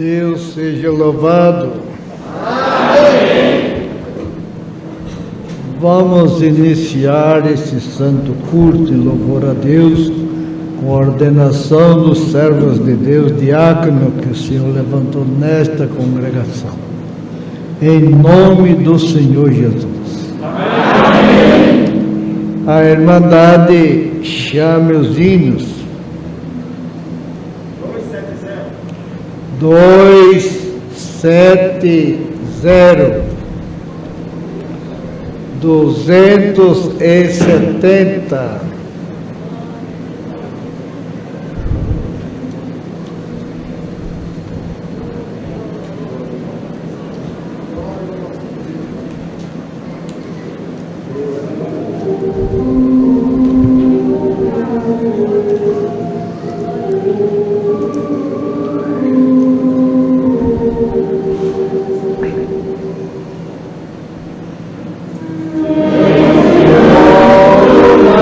Deus seja louvado. Amém. Vamos iniciar esse santo culto em louvor a Deus com a ordenação dos servos de Deus, diácono, que o Senhor levantou nesta congregação. Em nome do Senhor Jesus. Amém. A Irmandade chame os hinos. 270, 270.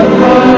Amém.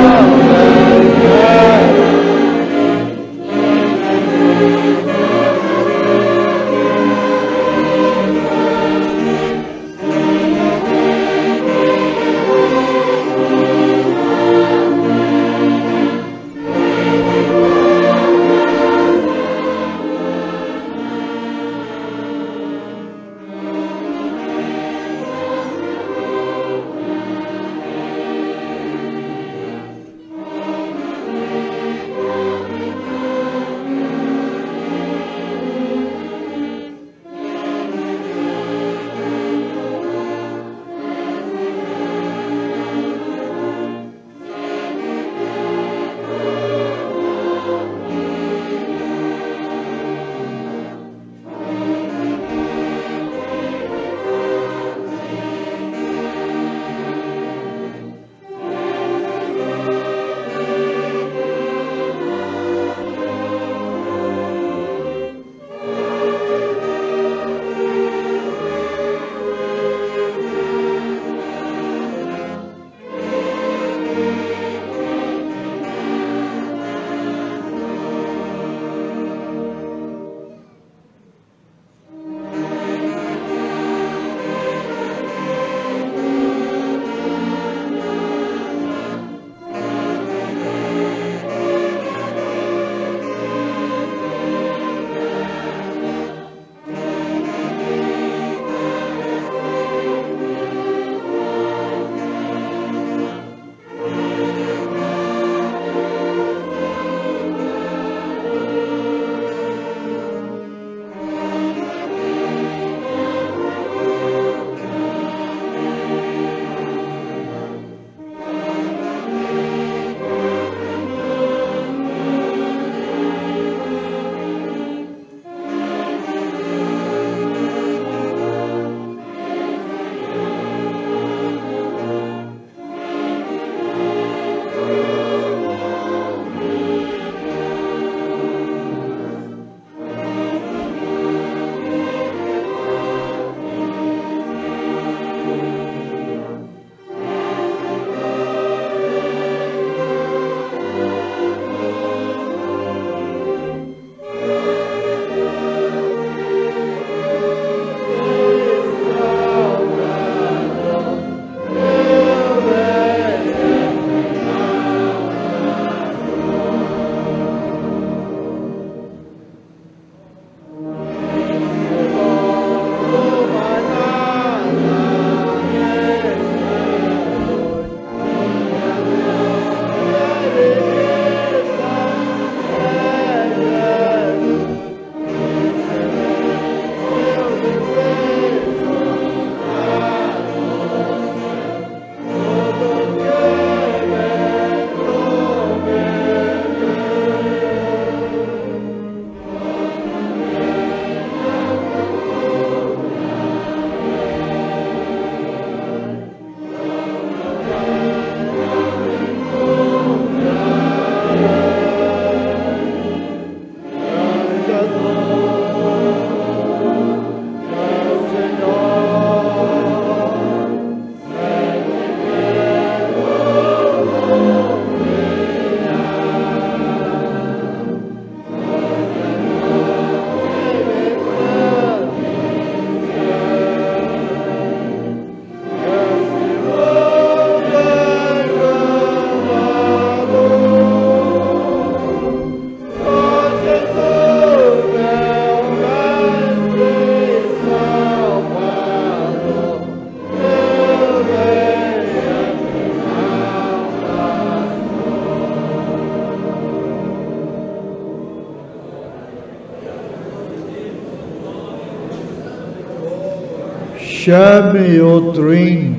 Chame outro hino.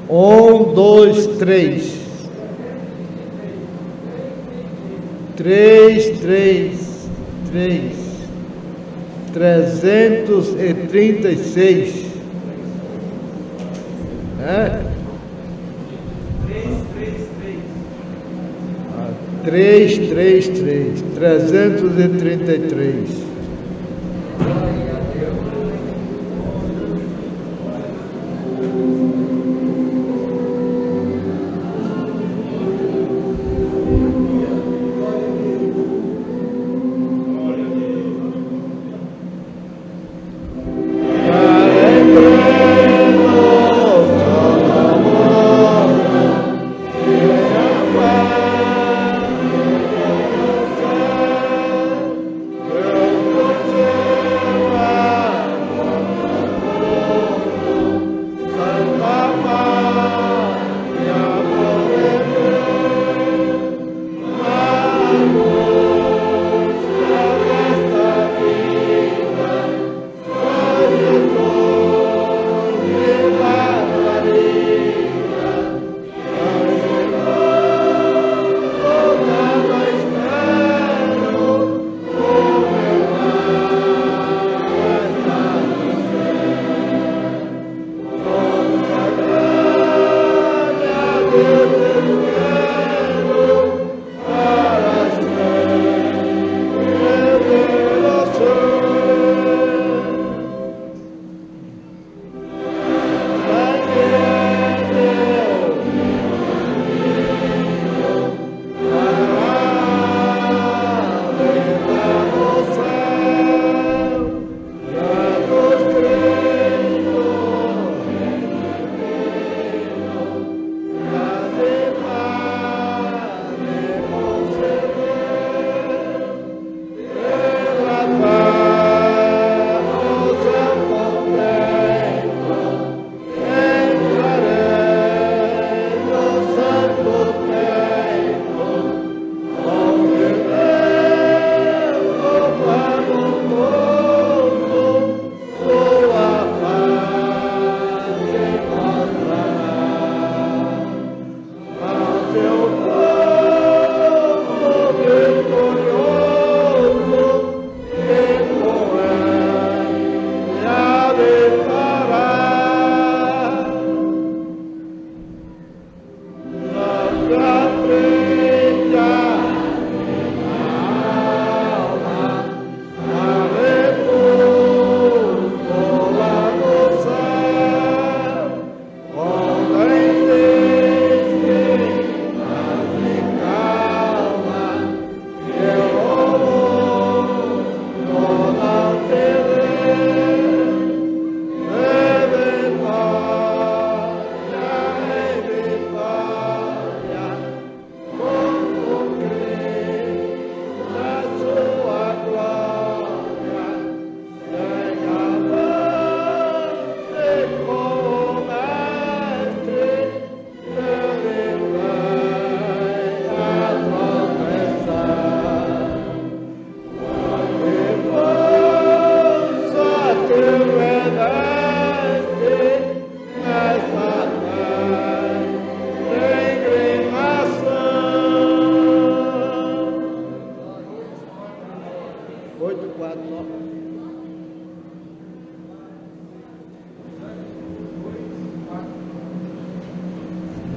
Um, dois, três. 3, 3, 3. 336. 333. 333.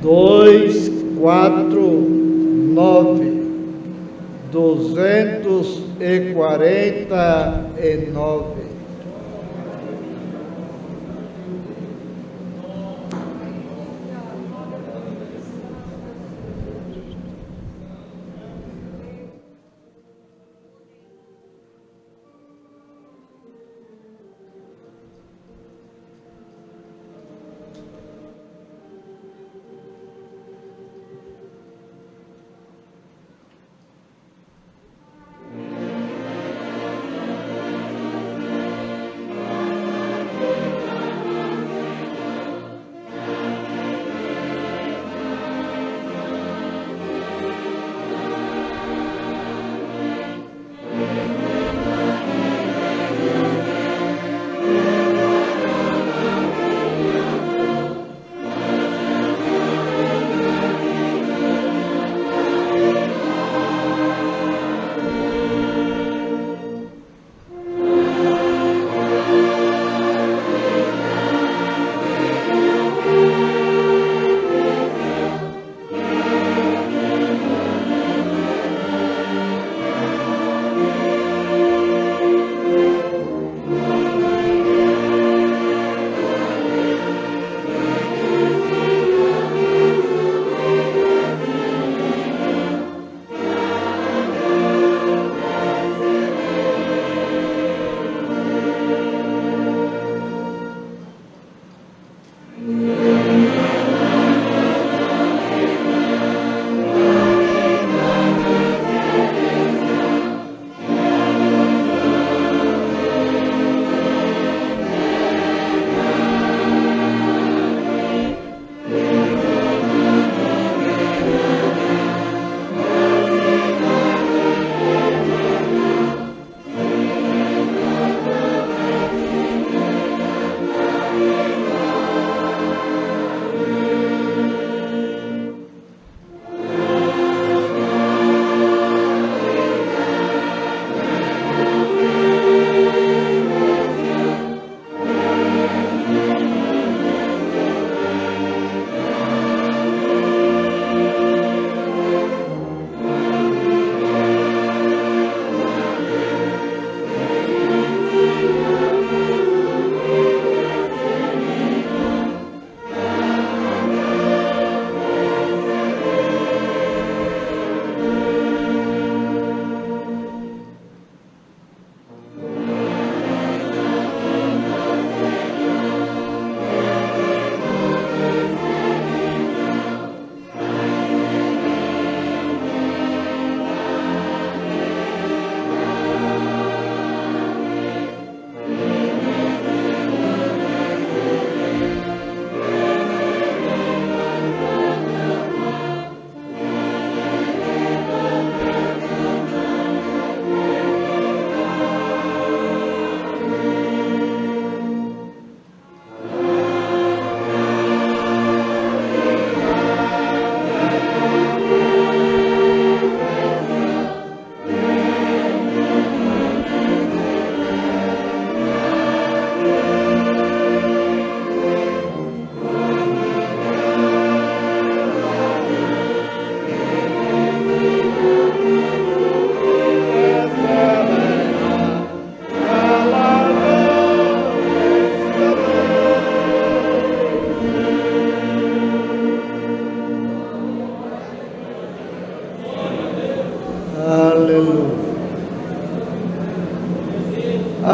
Dois, quatro, 9, 249.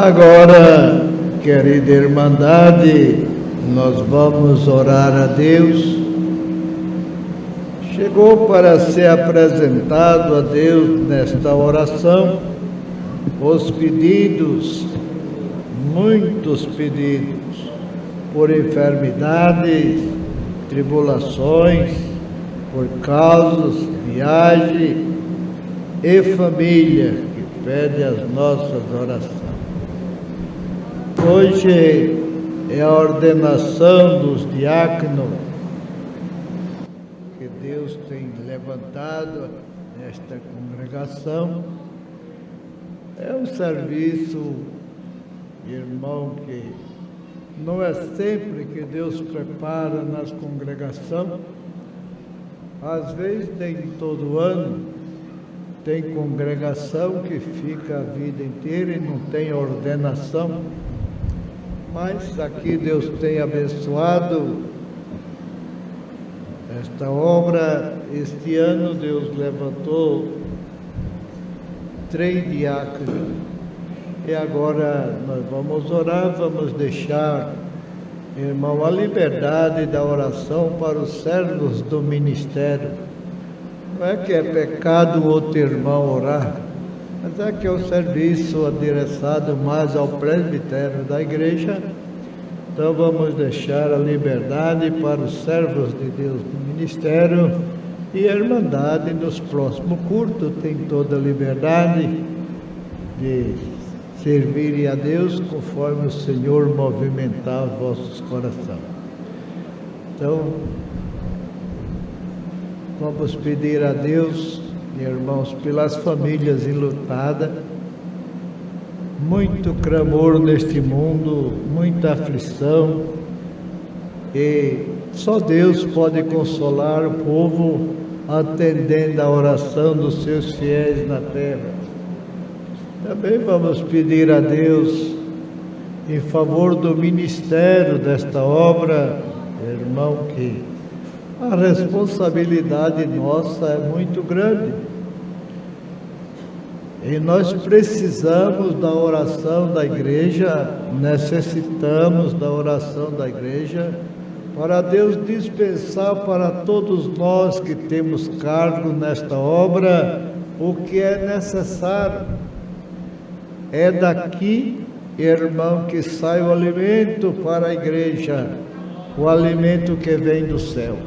Agora, querida Irmandade, nós vamos orar a Deus. Chegou para ser apresentado a Deus nesta oração os pedidos, muitos pedidos, por enfermidades, tribulações, por causas, viagem e família que pede as nossas orações. Hoje é a ordenação dos diáconos que Deus tem levantado nesta congregação. É um serviço, irmão, que não é sempre que Deus prepara nas congregações. Às vezes, nem todo ano, tem congregação que fica a vida inteira e não tem ordenação. Mas aqui Deus tem abençoado esta obra. Este ano Deus levantou 3 diáconos. E agora nós vamos orar, vamos deixar, irmão, a liberdade da oração para os servos do ministério. Não é que é pecado outro irmão orar, mas é que é o serviço adereçado mais ao presbitério da igreja. Então vamos deixar a liberdade para os servos de Deus do ministério, e a Irmandade nos próximos cultos tem toda a liberdade de servirem a Deus conforme o Senhor movimentar os vossos corações. Então, vamos pedir a Deus, irmãos, pelas famílias enlutadas. Muito clamor neste mundo, muita aflição, e só Deus pode consolar o povo atendendo a oração dos seus fiéis na terra. Também vamos pedir a Deus em favor do ministério desta obra, irmão, que a responsabilidade nossa é muito grande. E nós precisamos da oração da igreja, necessitamos da oração da igreja, para Deus dispensar para todos nós que temos cargo nesta obra o que é necessário. É daqui, irmão, que sai o alimento para a igreja, o alimento que vem do céu.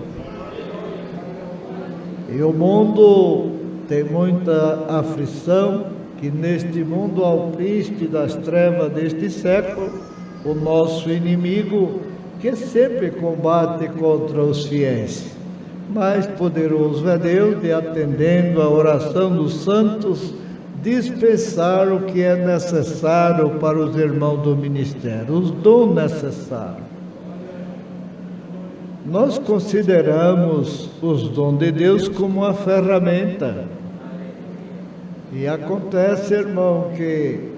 E o mundo tem muita aflição, que neste mundo ao príncipe das trevas deste século, o nosso inimigo, que sempre combate contra os fiéis. Mas poderoso é Deus de, atendendo a oração dos santos, dispensar o que é necessário para os irmãos do ministério, os dons necessários. Nós consideramos os dons de Deus como uma ferramenta. E acontece, irmão, que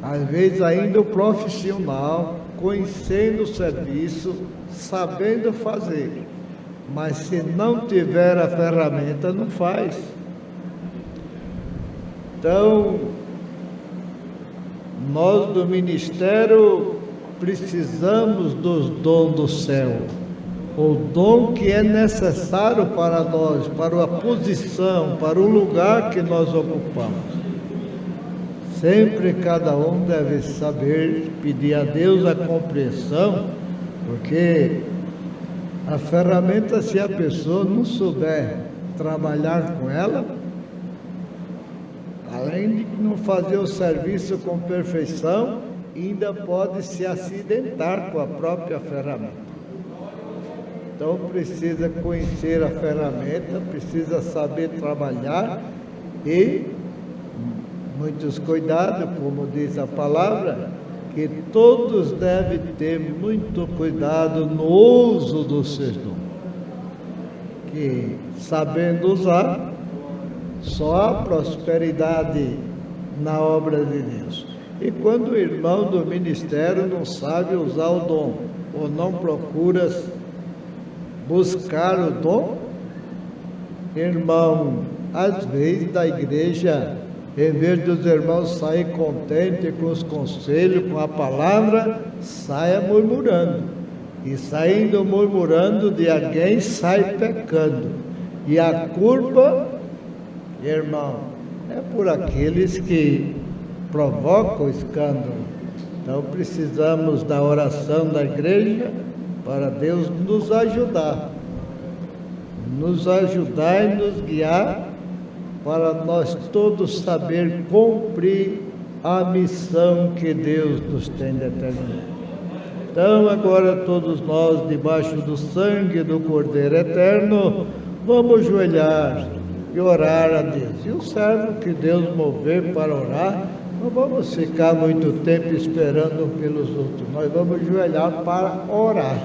às vezes ainda o profissional, conhecendo o serviço, sabendo fazer, mas se não tiver a ferramenta, não faz. Então, nós do ministério precisamos dos dons do céu, o dom que é necessário para nós, para a posição, para o lugar que nós ocupamos. Sempre cada um deve saber pedir a Deus a compreensão, porque a ferramenta, se a pessoa não souber trabalhar com ela, além de não fazer o serviço com perfeição, ainda pode se acidentar com a própria ferramenta. Então precisa conhecer a ferramenta, precisa saber trabalhar e muitos cuidados, como diz a palavra, que todos devem ter muito cuidado no uso dos seus dons. Que sabendo usar, só há prosperidade na obra de Deus. E quando o irmão do ministério não sabe usar o dom, ou não procura buscar o dom, irmão, às vezes da igreja Em vez dos irmãos saírem contentes com os conselhos, com a palavra, saia murmurando. E saindo murmurando de alguém, sai pecando. E a culpa, irmão, é por aqueles que provocam o escândalo. Então precisamos da oração da igreja para Deus nos ajudar e nos guiar, para nós todos saber cumprir a missão que Deus nos tem determinado. Então agora todos nós, debaixo do sangue do Cordeiro Eterno, vamos ajoelhar e orar a Deus. E o servo que Deus mover para orar, não vamos ficar muito tempo esperando pelos outros, nós vamos ajoelhar para orar.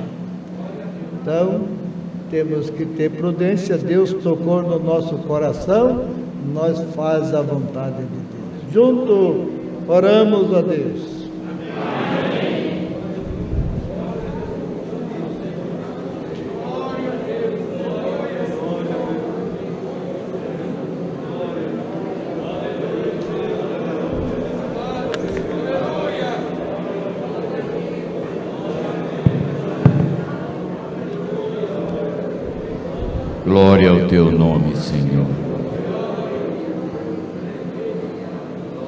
Então, temos que ter prudência. Deus tocou no nosso coração, nós faz a vontade de Deus. Junto, oramos a Deus. Glória ao teu nome, Senhor.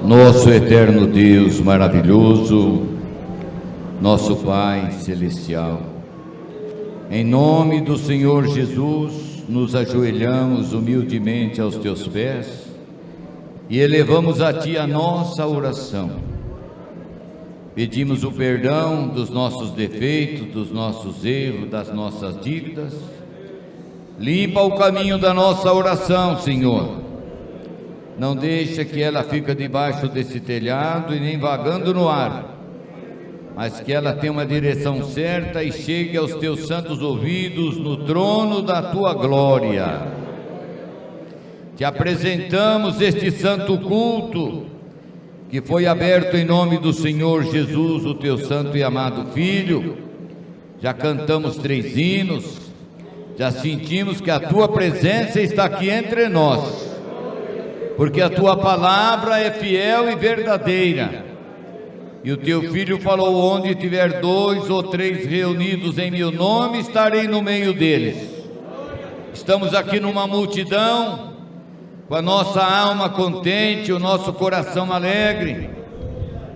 Nosso eterno Deus maravilhoso, nosso Pai celestial, em nome do Senhor Jesus, nos ajoelhamos humildemente aos teus pés e elevamos a ti a nossa oração. Pedimos o perdão dos nossos defeitos, dos nossos erros, das nossas dívidas. Limpa o caminho da nossa oração, Senhor. Não deixa que ela fique debaixo desse telhado e nem vagando no ar, mas que ela tenha uma direção certa e chegue aos teus santos ouvidos no trono da tua glória. Te apresentamos este santo culto que foi aberto em nome do Senhor Jesus, o teu santo e amado Filho. Já cantamos 3 hinos. Já sentimos que a tua presença está aqui entre nós, porque a tua palavra é fiel e verdadeira. E o teu Filho falou: onde tiver 2 ou 3 reunidos em meu nome, estarei no meio deles. Estamos aqui numa multidão, com a nossa alma contente, o nosso coração alegre,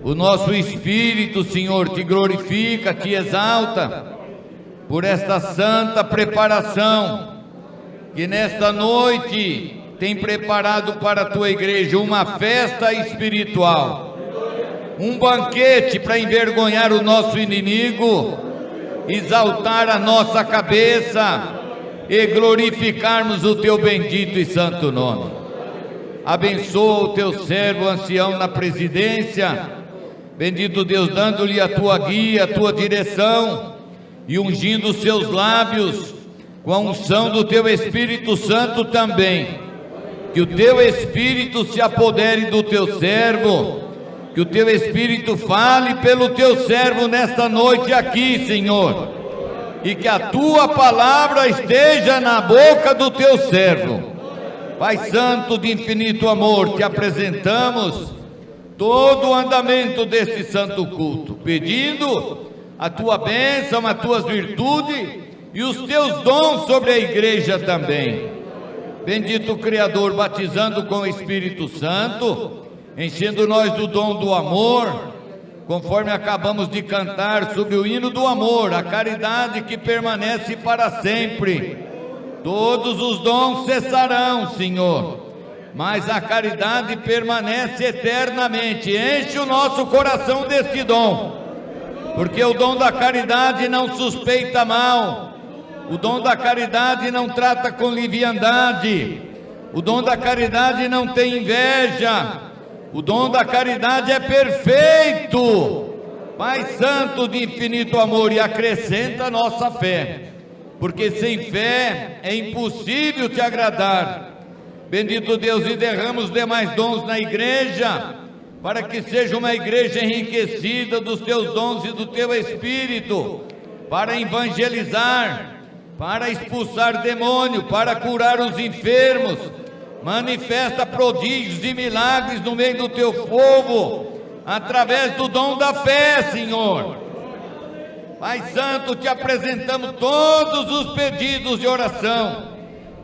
o nosso espírito, Senhor, te glorifica, te exalta, por esta santa preparação que nesta noite tem preparado para a tua igreja, uma festa espiritual, um banquete para envergonhar o nosso inimigo, exaltar a nossa cabeça e glorificarmos o teu bendito e santo nome. Abençoa o teu servo ancião na presidência, bendito Deus, dando-lhe a tua guia, a tua direção, e ungindo os seus lábios com a unção do teu Espírito Santo também. Que o teu Espírito se apodere do teu servo, que o teu Espírito fale pelo teu servo nesta noite aqui, Senhor, e que a tua palavra esteja na boca do teu servo. Pai Santo de infinito amor, te apresentamos todo o andamento deste santo culto, pedindo a tua bênção, as tuas virtudes e os teus dons sobre a igreja também. Bendito Criador, batizando com o Espírito Santo, enchendo nós do dom do amor, conforme acabamos de cantar sobre o hino do amor, a caridade que permanece para sempre. Todos os dons cessarão, Senhor, mas a caridade permanece eternamente. Enche o nosso coração deste dom, porque o dom da caridade não suspeita mal, o dom da caridade não trata com leviandade, o dom da caridade não tem inveja, o dom da caridade é perfeito. Pai Santo de infinito amor, e acrescenta a nossa fé, porque sem fé é impossível te agradar. Bendito Deus, e derrama os demais dons na igreja, para que seja uma igreja enriquecida dos teus dons e do teu Espírito, para evangelizar, para expulsar demônio, para curar os enfermos, manifesta prodígios e milagres no meio do teu povo, através do dom da fé, Senhor. Pai Santo, te apresentamos todos os pedidos de oração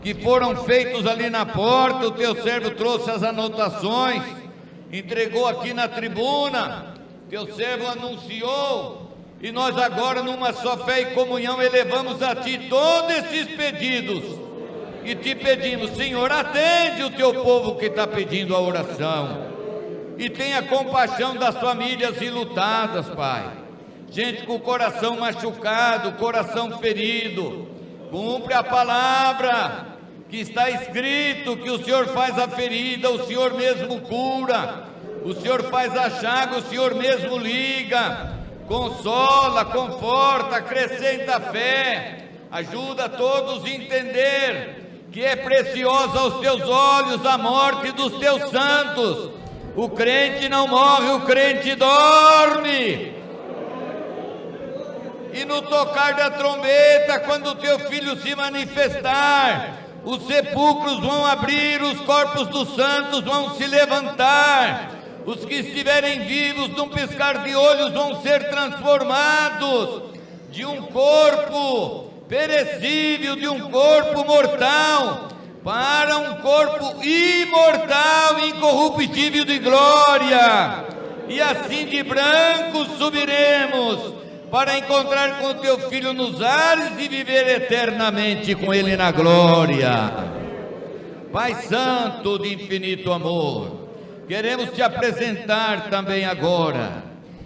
que foram feitos ali na porta. O teu servo trouxe as anotações, entregou aqui na tribuna, teu servo anunciou, e nós agora, numa só fé e comunhão, elevamos a ti todos esses pedidos, e te pedimos, Senhor, atende o teu povo que está pedindo a oração, e tenha compaixão das famílias enlutadas, Pai, gente com o coração machucado, coração ferido. Cumpre a palavra que está escrito, que o Senhor faz a ferida, o Senhor mesmo cura, o Senhor faz a chaga, o Senhor mesmo liga, consola, conforta, acrescenta fé, ajuda todos a entender que é preciosa aos teus olhos a morte dos teus santos. O crente não morre, o crente dorme. E no tocar da trombeta, quando o teu filho se manifestar, os sepulcros vão abrir, os corpos dos santos vão se levantar, os que estiverem vivos num piscar de olhos vão ser transformados de um corpo perecível, de um corpo mortal, para um corpo imortal, incorruptível de glória, e assim de branco subiremos, para encontrar com o teu Filho nos ares e viver eternamente com Ele na glória. Pai Santo de infinito amor, queremos te apresentar também agora,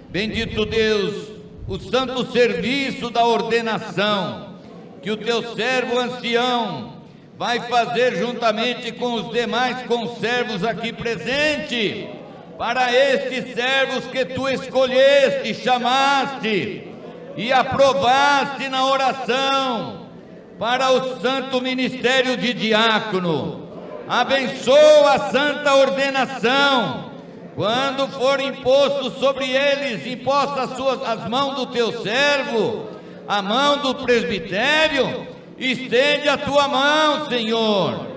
bendito Deus, o santo serviço da ordenação, que o teu servo ancião vai fazer juntamente com os demais conservos aqui presentes, para estes servos que tu escolheste, chamaste e aprovaste na oração, para o santo ministério de diácono. Abençoa a santa ordenação, quando for imposto sobre eles, imposta as mãos do teu servo, a mão do presbitério, estende a tua mão, Senhor,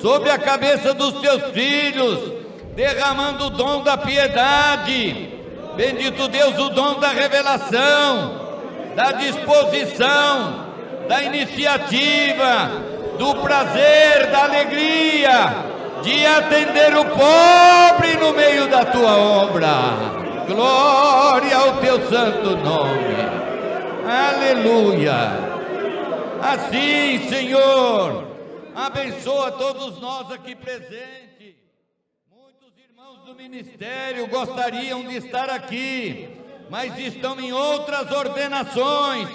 sobre a cabeça dos teus filhos, derramando o dom da piedade, bendito Deus, o dom da revelação, da disposição, da iniciativa, do prazer, da alegria, de atender o pobre no meio da tua obra. Glória ao teu santo nome, aleluia. Assim, Senhor, abençoa todos nós aqui presentes. Muitos irmãos do ministério gostariam de estar aqui, mas estão em outras ordenações,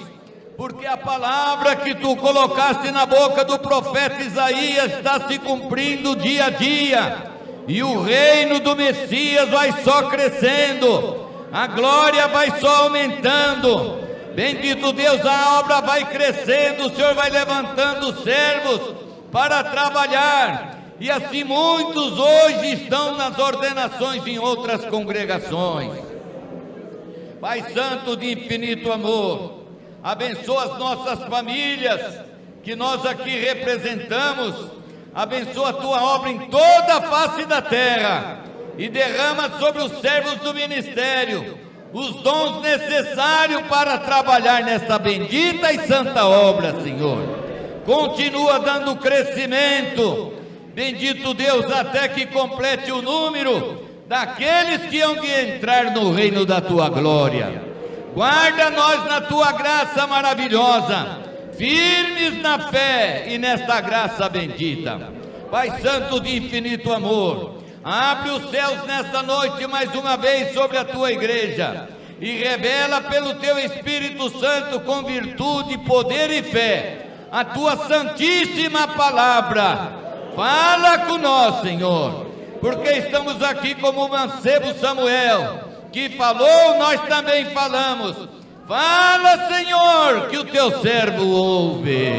porque a palavra que tu colocaste na boca do profeta Isaías está se cumprindo dia a dia, e o reino do Messias vai só crescendo, a glória vai só aumentando. Bendito Deus, a obra vai crescendo, o Senhor vai levantando servos para trabalhar, e assim muitos hoje estão nas ordenações em outras congregações. Pai Santo de infinito amor, abençoa as nossas famílias, que nós aqui representamos, abençoa a tua obra em toda a face da terra, e derrama sobre os servos do ministério os dons necessários para trabalhar nesta bendita e santa obra, Senhor. Continua dando crescimento, bendito Deus, até que complete o número daqueles que hão de entrar no reino da tua glória. Guarda nós na tua graça maravilhosa, firmes na fé e nesta graça bendita. Pai Santo de infinito amor, abre os céus nesta noite mais uma vez sobre a tua igreja, e revela pelo teu Espírito Santo, com virtude, poder e fé, a tua santíssima palavra. Fala com nós, Senhor, porque estamos aqui como o mancebo Samuel, que falou, nós também falamos. Fala, Senhor, que o teu servo ouve.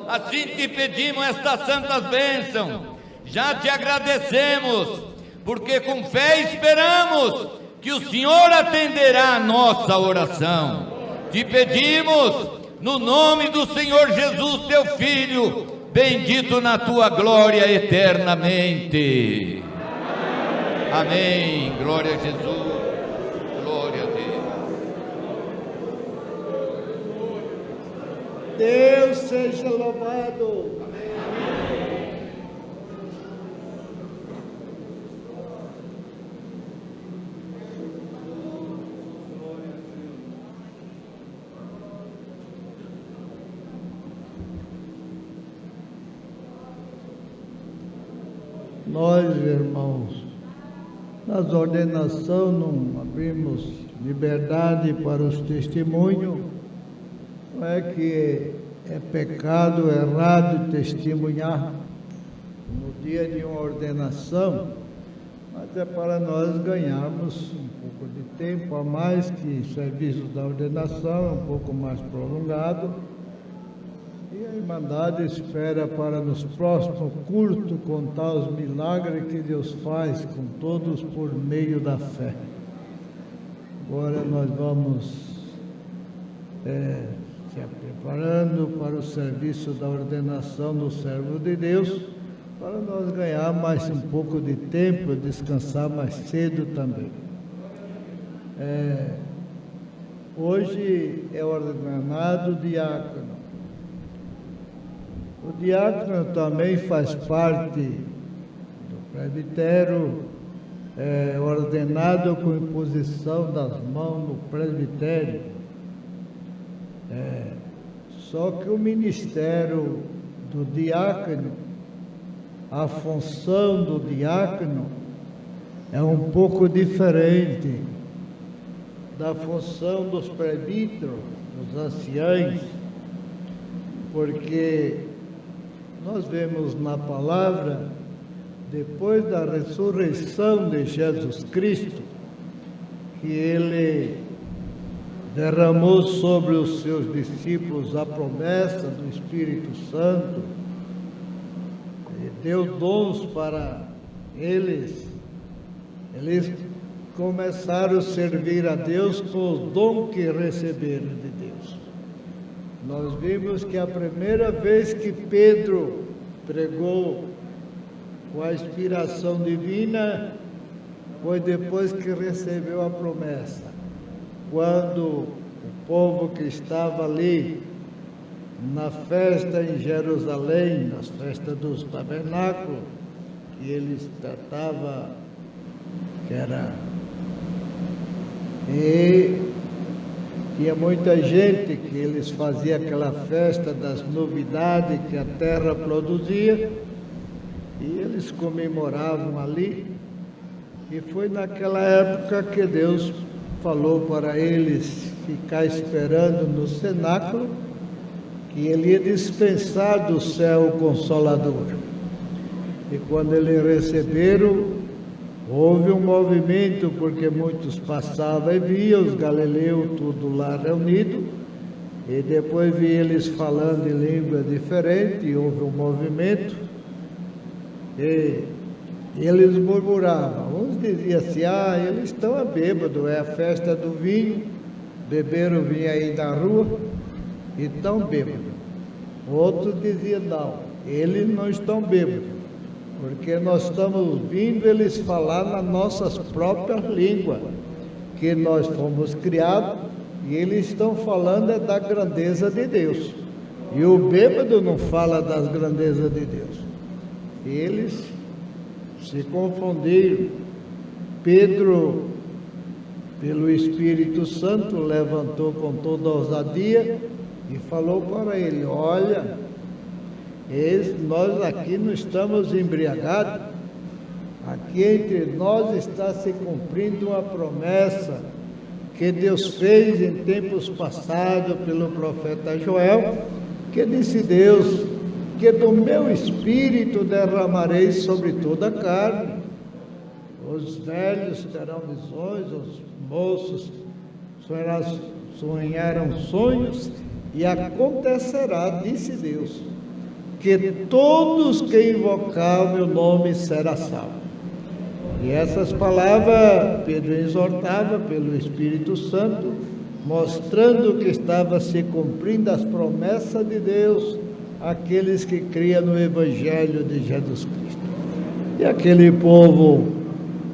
Assim te pedimos estas santas bênçãos. Já te agradecemos, porque com fé esperamos que o Senhor atenderá a nossa oração. Te pedimos, no nome do Senhor Jesus, teu Filho, bendito na tua glória eternamente. Amém. Glória a Jesus. Glória a Deus. Deus seja louvado. Nós, irmãos, nas ordenações não abrimos liberdade para os testemunhos. Não é que é pecado, errado testemunhar no dia de uma ordenação, mas é para nós ganharmos um pouco de tempo a mais, que o serviço da ordenação é um pouco mais prolongado. E a Irmandade espera para nos próximos cultos contar os milagres que Deus faz com todos por meio da fé. Agora nós vamos se preparando para o serviço da ordenação do servo de Deus, para nós ganhar mais um pouco de tempo, descansar mais cedo também. Hoje é ordenado diácono. O diácono também faz parte do presbitério, ordenado com imposição das mãos no presbitério. Só que o ministério do diácono, a função do diácono é um pouco diferente da função dos presbíteros, dos anciães, porque nós vemos na palavra, depois da ressurreição de Jesus Cristo, que Ele derramou sobre os seus discípulos a promessa do Espírito Santo, e deu dons para eles. Eles começaram a servir a Deus com os dons que receberam de Deus. Nós vimos que a primeira vez que Pedro pregou com a inspiração divina foi depois que recebeu a promessa. Quando o povo que estava ali na festa em Jerusalém, nas festas dos tabernáculos, que eles tratavam, que era... E tinha muita gente que eles faziam aquela festa das novidades que a terra produzia, e eles comemoravam ali. E foi naquela época que Deus falou para eles ficar esperando no cenáculo, que Ele ia dispensar do céu o Consolador. E quando eles receberam, houve um movimento, porque muitos passavam e viam os galileus tudo lá reunido, e depois vi eles falando em língua diferente, e houve um movimento, e eles murmuravam. Uns diziam assim: eles estão bêbados, é a festa do vinho, beberam vinho aí da rua e estão bêbados. Outros diziam: não, eles não estão bêbados, porque nós estamos ouvindo eles falar nas nossas próprias línguas, que nós fomos criados, e eles estão falando da grandeza de Deus. E o bêbado não fala das grandezas de Deus. Eles se confundiram. Pedro, pelo Espírito Santo, levantou com toda a ousadia e falou para ele: olha, nós aqui não estamos embriagados, aqui entre nós está se cumprindo uma promessa que Deus fez em tempos passados pelo profeta Joel, que disse Deus, que do meu Espírito derramarei sobre toda a carne. Os velhos terão visões, os moços sonharão sonhos, e acontecerá, disse Deus, que todos que invocar o meu nome será salvo. E essas palavras Pedro exortava pelo Espírito Santo, mostrando que estava se cumprindo as promessas de Deus aqueles que criam no Evangelho de Jesus Cristo. E aquele povo,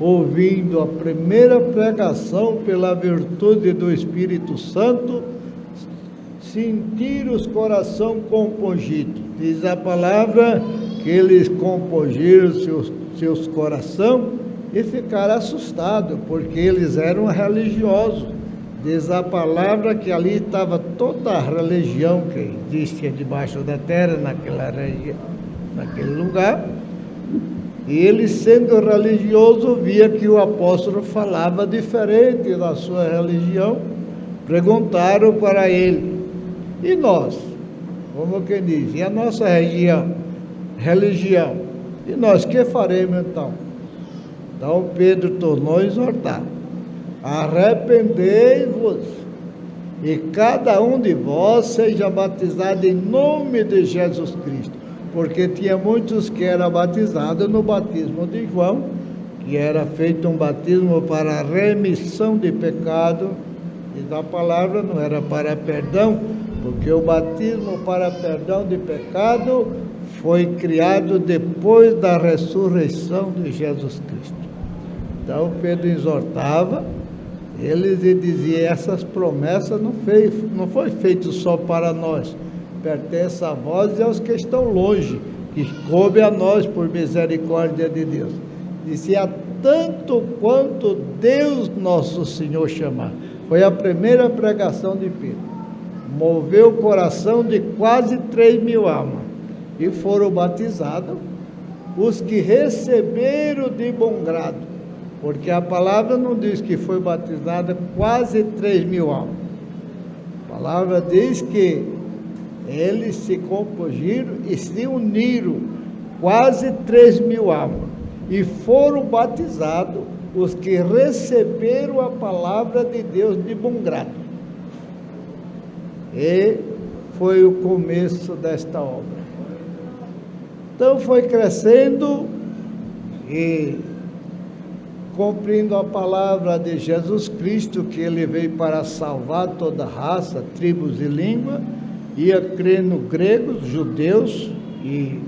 ouvindo a primeira pregação pela virtude do Espírito Santo, sentiram os corações compungidos. Diz a palavra que eles compungiram seus corações e ficaram assustados, porque eles eram religiosos. Diz a palavra que ali estava toda a religião que existia debaixo da terra, naquele lugar. E eles, sendo religiosos, via que o apóstolo falava diferente da sua religião. Perguntaram para ele: e nós? Como quem diz, e a nossa religião? E nós, que faremos então? Então Pedro tornou a exortar: arrependei-vos e cada um de vós seja batizado em nome de Jesus Cristo. Porque tinha muitos que eram batizados no batismo de João, que era feito um batismo para remissão de pecado, e da palavra não era para perdão, porque o batismo para perdão de pecado foi criado depois da ressurreição de Jesus Cristo. Então Pedro exortava eles e dizia: essas promessas não foi feito só para nós, pertence a vós e aos que estão longe, que coube a nós por misericórdia de Deus. Disse: a tanto quanto Deus nosso Senhor chamar. Foi a primeira pregação de Pedro. Moveu o coração de quase 3.000 almas. E foram batizados os que receberam de bom grado. Porque a palavra não diz que foi batizada quase 3.000 almas. A palavra diz que eles se compungiram e se uniram, quase 3.000 almas, e foram batizados os que receberam a palavra de Deus de bom grado. E foi o começo desta obra. Então foi crescendo e cumprindo a palavra de Jesus Cristo, que ele veio para salvar toda raça, tribos e língua. Ia crendo gregos, judeus, e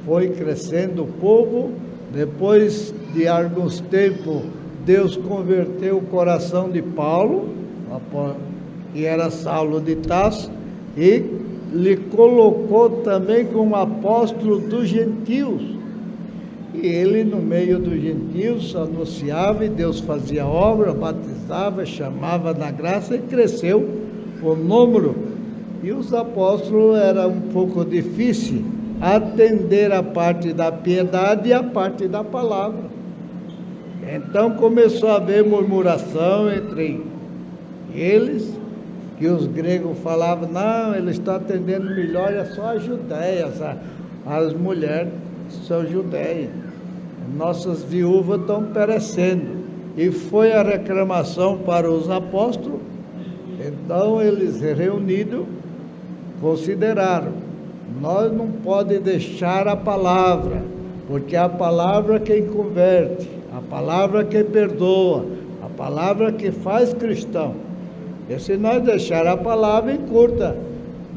foi crescendo o povo. Depois de alguns tempos, Deus converteu o coração de Paulo, que era Saulo de Tarso, e lhe colocou também como apóstolo dos gentios. E ele, no meio dos gentios, anunciava, e Deus fazia obra, batizava, chamava na graça, e cresceu o número. E os apóstolos era um pouco difícil atender a parte da piedade e a parte da palavra. Então começou a haver murmuração entre eles, que os gregos falavam: não, eles estão atendendo melhor, é só as judeias, as mulheres são judeias, nossas viúvas estão perecendo. E foi a reclamação para os apóstolos. Então eles, reunidos, consideraram: nós não podemos deixar a palavra, porque a palavra quem converte, a palavra que perdoa, a palavra que faz cristão. E se nós deixar a palavra, encurta.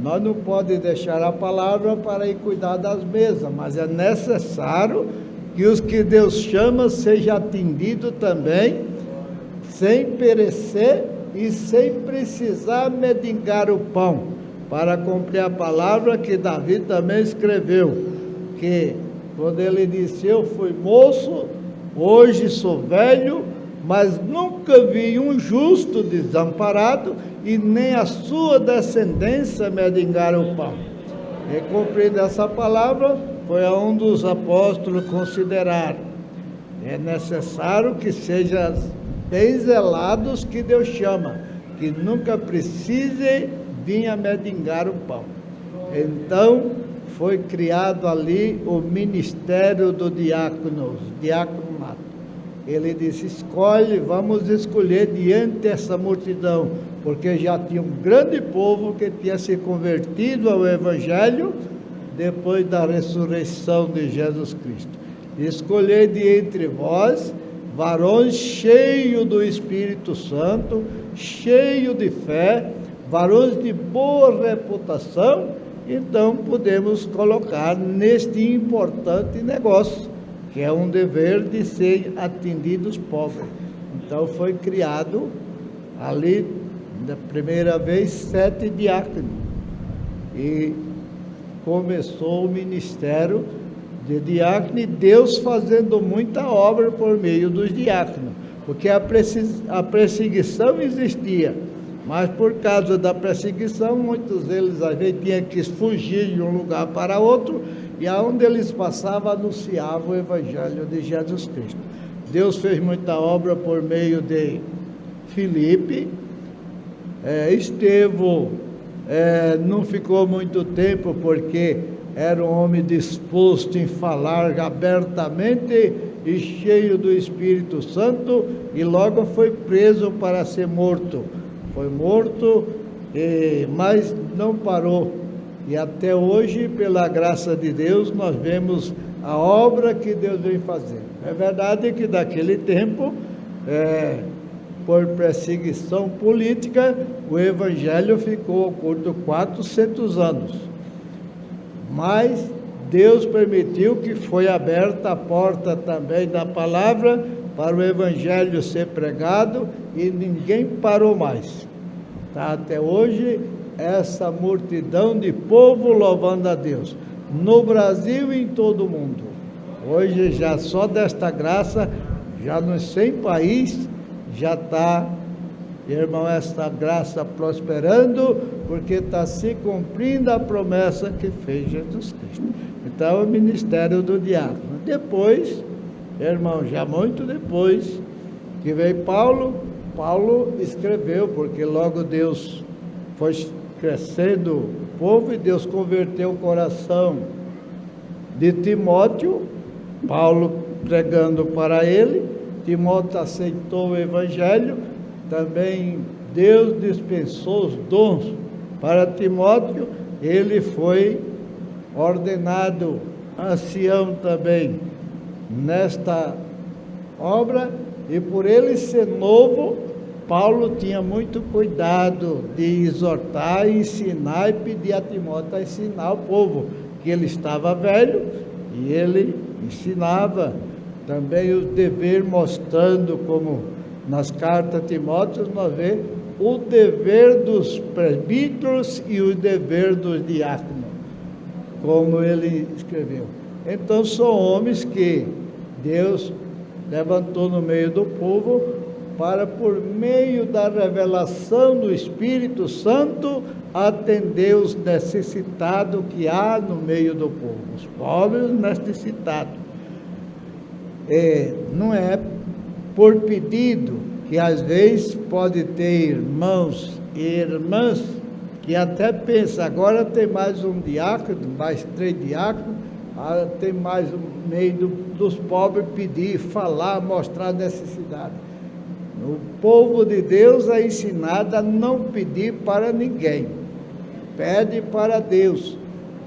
Nós não podemos deixar a palavra para ir cuidar das mesas, mas é necessário que os que Deus chama sejam atendidos também, sem perecer e sem precisar mendigar o pão, para cumprir a palavra que Davi também escreveu, que quando ele disse: eu fui moço, hoje sou velho, mas nunca vi um justo desamparado, e nem a sua descendência mendigar o pão. E cumprindo essa palavra, foi a um dos apóstolos considerar: é necessário que sejam bem zelados que Deus chama, que nunca precisem vir a mendigar o pão. Então foi criado ali o ministério do diáconato. Ele disse: escolhe, vamos escolher diante dessa multidão, porque já tinha um grande povo que tinha se convertido ao Evangelho depois da ressurreição de Jesus Cristo. Escolhei de entre vós varões cheios do Espírito Santo, cheios de fé, varões de boa reputação, então podemos colocar neste importante negócio, que é um dever de ser atendido os pobres. Então foi criado ali, da primeira vez, 7 diáconos, e começou o ministério de diácono, e Deus fazendo muita obra por meio dos diáconos, porque a perseguição existia, mas por causa da perseguição, muitos deles às vezes tinham que fugir de um lugar para outro, e aonde eles passavam, anunciavam o Evangelho de Jesus Cristo. Deus fez muita obra por meio de Filipe. Estevão não ficou muito tempo, porque era um homem disposto em falar abertamente e cheio do Espírito Santo, e logo foi preso para ser morto. Foi morto, mas não parou. E até hoje, pela graça de Deus, nós vemos a obra que Deus vem fazendo. É verdade que daquele tempo, por perseguição política, o Evangelho ficou oculto 400 anos. Mas Deus permitiu que foi aberta a porta também da palavra para o Evangelho ser pregado, e ninguém parou mais. Tá? Até hoje, essa multidão de povo louvando a Deus, no Brasil e em todo o mundo. Hoje, já só desta graça, já nos 100 países, já está, irmão, esta graça prosperando, porque está se cumprindo a promessa que fez Jesus Cristo. Então, o ministério do diácono. Depois, irmão, já muito depois que veio Paulo escreveu, porque logo Deus foi crescendo o povo, e Deus converteu o coração de Timóteo, Paulo pregando para ele, Timóteo aceitou o Evangelho, também Deus dispensou os dons para Timóteo, ele foi ordenado ancião também nesta obra, e por ele ser novo, Paulo tinha muito cuidado de exortar, ensinar e pedir a Timóteo a ensinar o povo, que ele estava velho, e ele ensinava também os deveres, mostrando, como nas cartas a Timóteo nós vemos o dever dos presbíteros e o dever dos diáconos, como ele escreveu. Então são homens que Deus levantou no meio do povo, para, por meio da revelação do Espírito Santo, atender os necessitados que há no meio do povo, os pobres necessitados. Não é por pedido, que às vezes pode ter irmãos e irmãs que até pensam, agora tem mais um diácono, mais 3 diáconos, tem mais um meio dos pobres pedir, falar, mostrar necessidade. O povo de Deus é ensinado a não pedir para ninguém, pede para Deus.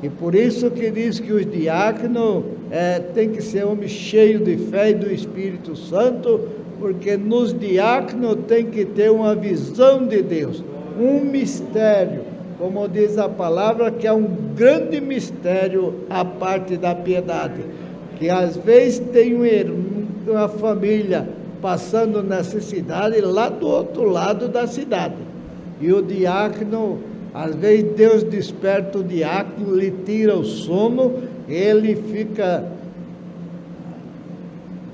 E por isso que diz que os diáconos têm que ser homens cheios de fé e do Espírito Santo, porque nos diáconos tem que ter uma visão de Deus, um mistério, como diz a palavra, que é um grande mistério a parte da piedade, que às vezes tem uma família passando necessidade lá do outro lado da cidade, e o diácono, às vezes Deus desperta o diácono, lhe tira o sono, ele fica,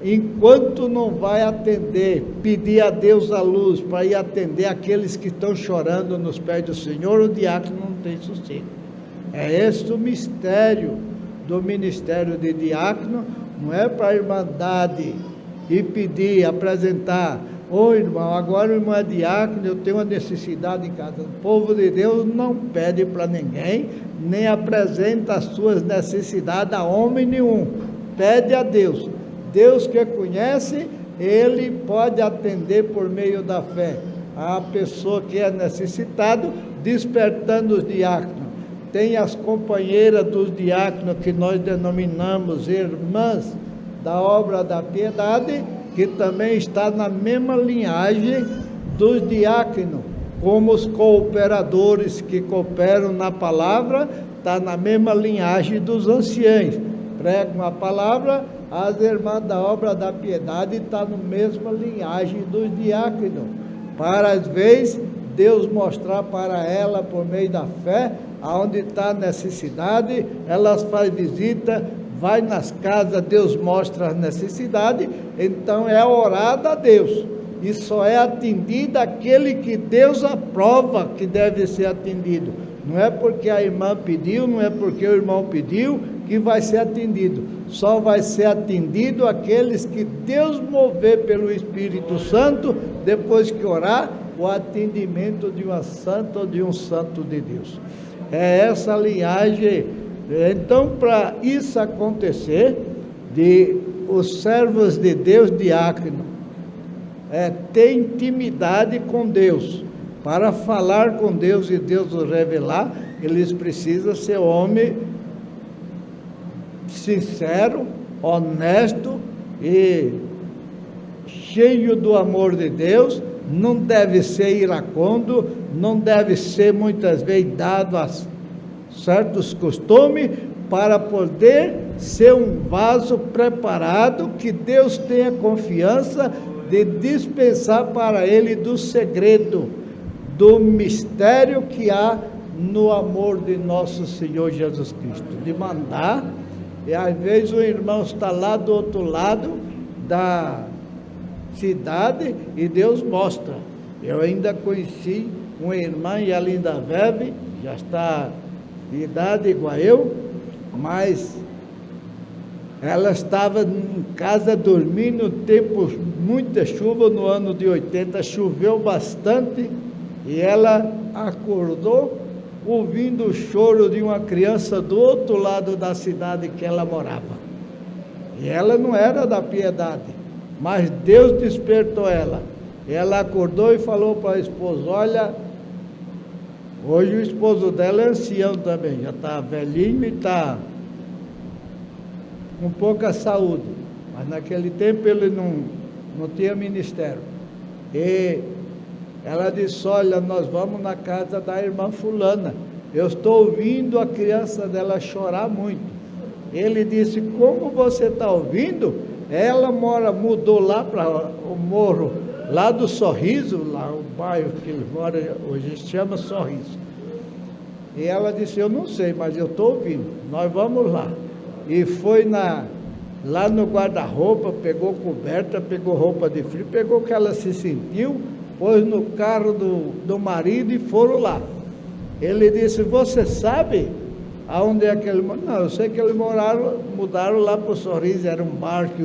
enquanto não vai atender, pedir a Deus a luz para ir atender aqueles que estão chorando nos pés do Senhor, o diácono não tem sossego. É esse o mistério do ministério de diácono, não é para a irmandade e pedir, apresentar, irmão, agora o irmão é diácono, eu tenho uma necessidade em casa. O povo de Deus não pede para ninguém, nem apresenta as suas necessidades a homem nenhum, pede a Deus. Deus que conhece, Ele pode atender por meio da fé a pessoa que é necessitado, despertando os diáconos. Tem as companheiras dos diáconos, que nós denominamos irmãs da obra da piedade, que também está na mesma linhagem dos diáconos, como os cooperadores que cooperam na palavra, está na mesma linhagem dos anciãos. Pregam a palavra, as irmãs da obra da piedade estão na mesma linhagem dos diáconos. Para, às vezes, Deus mostrar para ela, por meio da fé, aonde está a necessidade, elas fazem visita, vai nas casas, Deus mostra a necessidade, então é orada a Deus. E só é atendido aquele que Deus aprova que deve ser atendido. Não é porque a irmã pediu, não é porque o irmão pediu que vai ser atendido. Só vai ser atendido aqueles que Deus mover pelo Espírito Santo, depois que orar, o atendimento de uma santa ou de um santo de Deus. É essa linhagem. Então, para isso acontecer, os servos de Deus, diácono, ter intimidade com Deus. Para falar com Deus e Deus o revelar, eles precisam ser homem sincero, honesto e cheio do amor de Deus. Não deve ser iracundo, não deve ser muitas vezes dado a certos costumes, para poder ser um vaso preparado, que Deus tenha confiança de dispensar para ele do segredo, do mistério que há no amor de nosso Senhor Jesus Cristo, de mandar. E às vezes o irmão está lá do outro lado da cidade e Deus mostra. Eu ainda conheci uma irmã, e ela ainda vive, já está de idade igual eu, mas ela estava em casa dormindo, tempo, muita chuva, no ano de 80, choveu bastante, e ela acordou ouvindo o choro de uma criança do outro lado da cidade que ela morava. E ela não era da piedade, mas Deus despertou ela. Ela acordou e falou para o esposo: olha, hoje o esposo dela é ancião também, já está velhinho e está com pouca saúde, mas naquele tempo ele não tinha ministério. E ela disse: olha, nós vamos na casa da irmã fulana, eu estou ouvindo a criança dela chorar muito. Ele disse: como você está ouvindo? Ela mudou lá para o morro, lá do Sorriso, lá o bairro que ele mora hoje se chama Sorriso. E ela disse: eu não sei, mas eu estou ouvindo, nós vamos lá. E foi lá no guarda-roupa, pegou coberta, pegou roupa de frio, pegou o que ela se sentiu, pôs no carro do marido e foram lá. Ele disse: você sabe aonde é que ele mora? Não, eu sei que eles mudaram lá para o Sorriso, era um bar que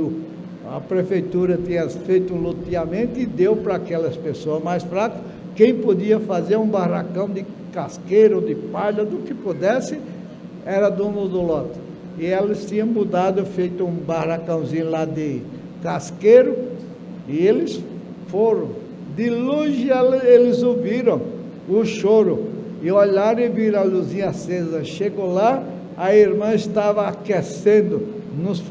a prefeitura tinha feito um loteamento e deu para aquelas pessoas mais fracas. Quem podia fazer um barracão de casqueiro, de palha, do que pudesse, era dono do lote. E eles tinham mudado, feito um barracãozinho lá de casqueiro, e eles foram. De longe eles ouviram o choro, e olharam e viram a luzinha acesa. Chegou lá, a irmã estava aquecendo nos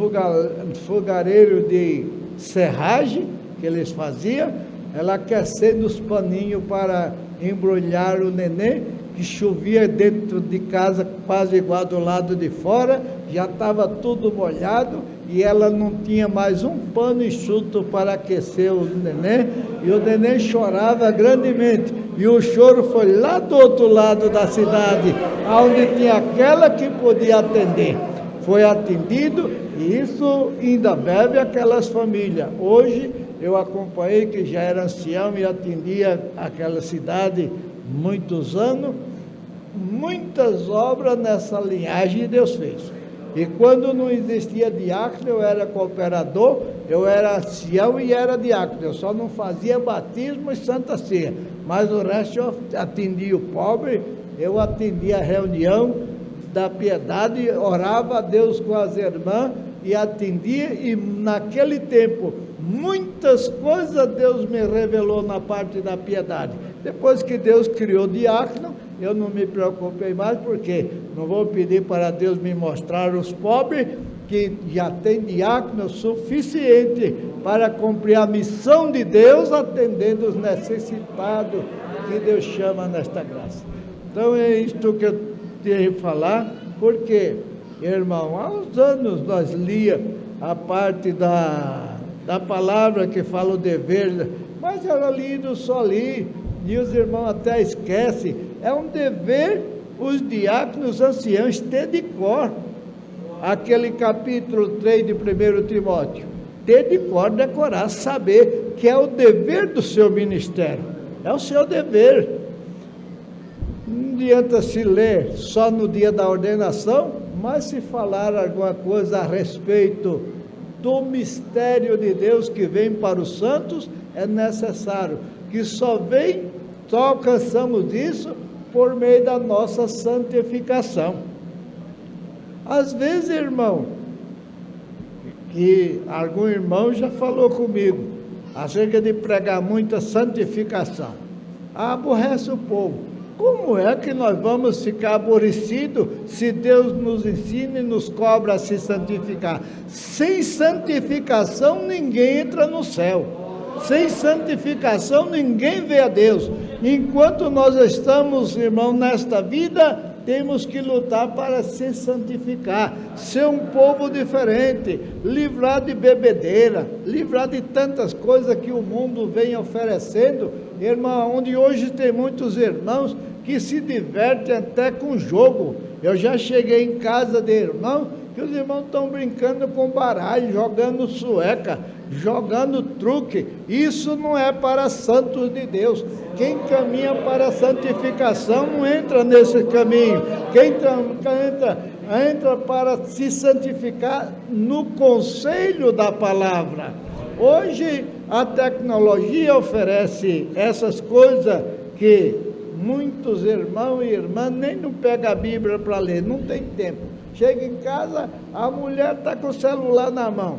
fogareiros de serragem, que eles faziam, ela aquecendo os paninhos para embrulhar o neném, que chovia dentro de casa quase igual do lado de fora, já estava tudo molhado, e ela não tinha mais um pano enxuto para aquecer o neném, e o neném chorava grandemente, e o choro foi lá do outro lado da cidade, onde tinha aquela que podia atender. Foi atendido, e isso ainda bebe aquelas famílias. Hoje eu acompanhei, que já era ancião e atendia aquela cidade muitos anos, muitas obras nessa linhagem Deus fez. E quando não existia diácono, eu era cooperador, eu era ancião e era diácono. Eu só não fazia batismo e santa ceia, mas o resto eu atendia o pobre, eu atendia a reunião da piedade, orava a Deus com as irmãs e atendia. E naquele tempo muitas coisas Deus me revelou na parte da piedade. Depois que Deus criou diácono, eu não me preocupei mais, porque não vou pedir para Deus me mostrar os pobres, que já tem diácono suficiente para cumprir a missão de Deus, atendendo os necessitados que Deus chama nesta graça. Então é isto que eu tenho que falar, porque, irmão, há uns anos nós lia a parte da palavra que fala o dever, mas era lido só ali, e os irmãos até esquecem, é um dever os diáconos anciãos ter de cor, aquele capítulo 3 de 1 Timóteo, ter de cor, decorar, saber que é o dever do seu ministério, é o seu dever. Não adianta se ler só no dia da ordenação, mas se falar alguma coisa a respeito do mistério de Deus que vem para os santos, é necessário, que só alcançamos isso por meio da nossa santificação. Às vezes, irmão, que algum irmão já falou comigo, acerca de pregar muita santificação, aborrece o povo. Como é que nós vamos ficar aborrecidos se Deus nos ensina e nos cobra a se santificar? Sem santificação ninguém entra no céu. Sem santificação ninguém vê a Deus. Enquanto nós estamos, irmão, nesta vida, temos que lutar para se santificar, ser um povo diferente, livrar de bebedeira, livrar de tantas coisas que o mundo vem oferecendo, irmão, onde hoje tem muitos irmãos que se divertem até com jogo. Eu já cheguei em casa de irmão, que os irmãos estão brincando com baralho, jogando sueca, jogando truque. Isso não é para santos de Deus. Quem caminha para a santificação não entra nesse caminho. Quem entra para se santificar no conselho da palavra. Hoje a tecnologia oferece essas coisas que muitos irmãos e irmãs nem não pegam a Bíblia para ler, não tem tempo. Chega em casa, a mulher está com o celular na mão,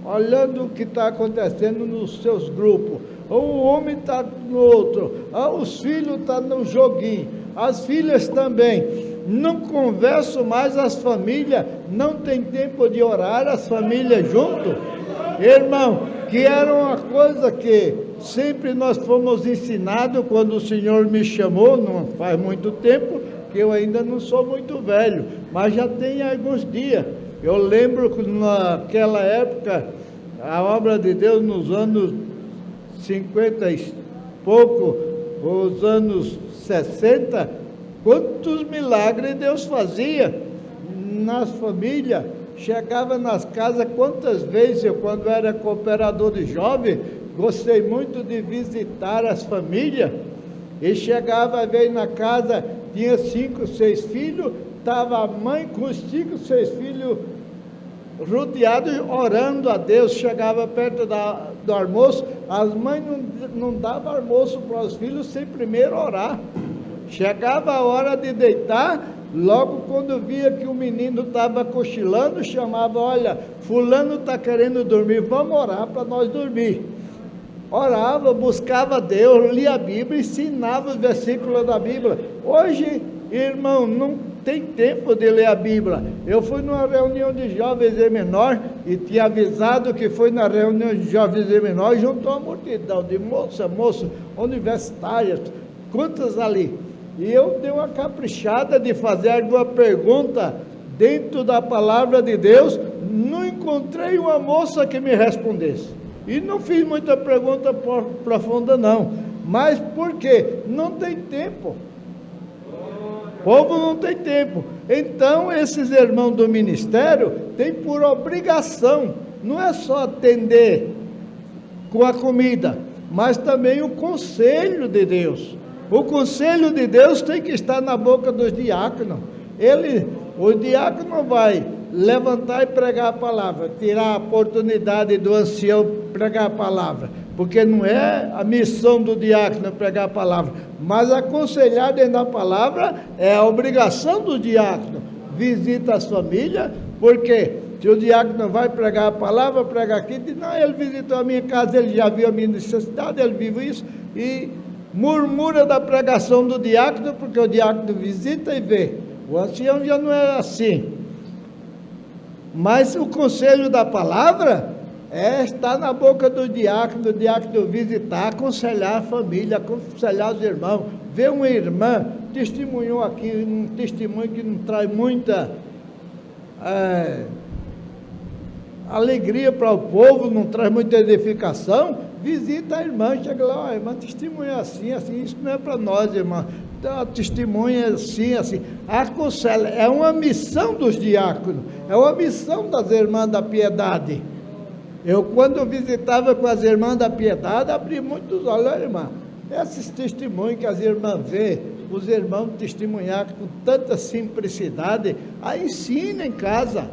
olhando o que está acontecendo nos seus grupos. O homem está no outro, os filhos estão no joguinho, as filhas também. Não conversam mais, as famílias, não tem tempo de orar, as famílias junto. Irmão, que era uma coisa que sempre nós fomos ensinados quando o Senhor me chamou, não faz muito tempo, que eu ainda não sou muito velho, mas já tem alguns dias. Eu lembro que naquela época, a obra de Deus nos anos 50 e pouco, os anos 60, quantos milagres Deus fazia nas famílias. Chegava nas casas, quantas vezes eu, quando era cooperador de jovem, gostei muito de visitar as famílias, e chegava, veio na casa, tinha 5, 6 filhos, estava a mãe com os 5, 6 filhos rodeados, orando a Deus. Chegava perto do almoço, as mães não davam almoço para os filhos sem primeiro orar. Chegava a hora de deitar, logo quando via que o menino estava cochilando, chamava: olha, fulano está querendo dormir, vamos orar para nós dormir. Orava, buscava Deus, lia a Bíblia, ensinava os versículos da Bíblia. Hoje, irmão, não tem tempo de ler a Bíblia. Eu fui numa reunião de jovens e menor e tinha avisado que foi na reunião de jovens e menor, juntou uma multidão de moços universitárias, quantas ali. E eu dei uma caprichada de fazer alguma pergunta dentro da palavra de Deus, não encontrei uma moça que me respondesse. E não fiz muita pergunta profunda não, mas por quê? Não tem tempo. O povo não tem tempo. Então esses irmãos do ministério têm por obrigação, não é só atender com a comida, mas também o conselho de Deus. O conselho de Deus tem que estar na boca dos diáconos. O diácono vai levantar e pregar a palavra, tirar a oportunidade do ancião pregar a palavra, porque não é a missão do diácono pregar a palavra, mas aconselhar dentro da palavra é a obrigação do diácono. Visita as famílias, porque se o diácono vai pregar a palavra, prega aqui, diz: não, ele visitou a minha casa, ele já viu a minha necessidade, ele viu isso, e murmura da pregação do diácono, porque o diácono visita e vê. O ancião já não é assim. Mas o conselho da palavra Está na boca do diácono visitar, aconselhar a família, aconselhar os irmãos. Ver uma irmã, testemunhou aqui, um testemunho que não traz muita alegria para o povo, não traz muita edificação. Visita a irmã, chega lá, irmã, testemunha assim, isso não é para nós, irmã. Então, testemunha assim, aconselha. É uma missão dos diáconos, é uma missão das irmãs da piedade. Eu, quando visitava com as irmãs da piedade, abri muitos olhos. Olha, irmã, esses testemunhos que as irmãs vê, os irmãos testemunhar com tanta simplicidade, aí ensina em casa,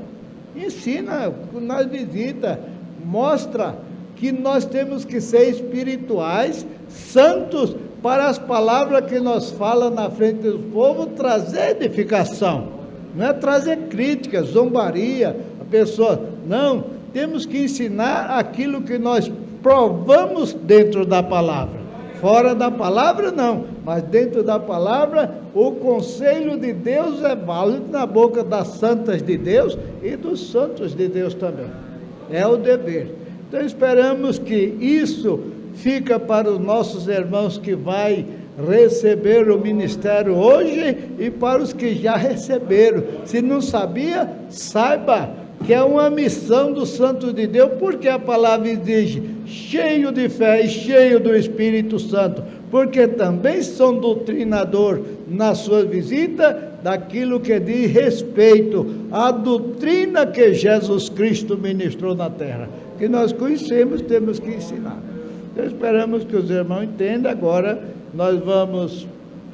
ensina nas visitas, mostra que nós temos que ser espirituais, santos, para as palavras que nós falamos na frente do povo, trazer edificação, não é trazer crítica, zombaria, a pessoa, não, temos que ensinar aquilo que nós provamos dentro da palavra, fora da palavra não, mas dentro da palavra, o conselho de Deus é válido na boca das santas de Deus e dos santos de Deus também, é o dever. Então esperamos que isso fica para os nossos irmãos que vai receber o ministério hoje e para os que já receberam. Se não sabia, saiba que é uma missão do Santo de Deus, porque a palavra exige cheio de fé e cheio do Espírito Santo, porque também são doutrinador na sua visita daquilo que diz respeito à doutrina que Jesus Cristo ministrou na terra, que nós conhecemos, temos que ensinar. Então esperamos que os irmãos entendam. Agora nós vamos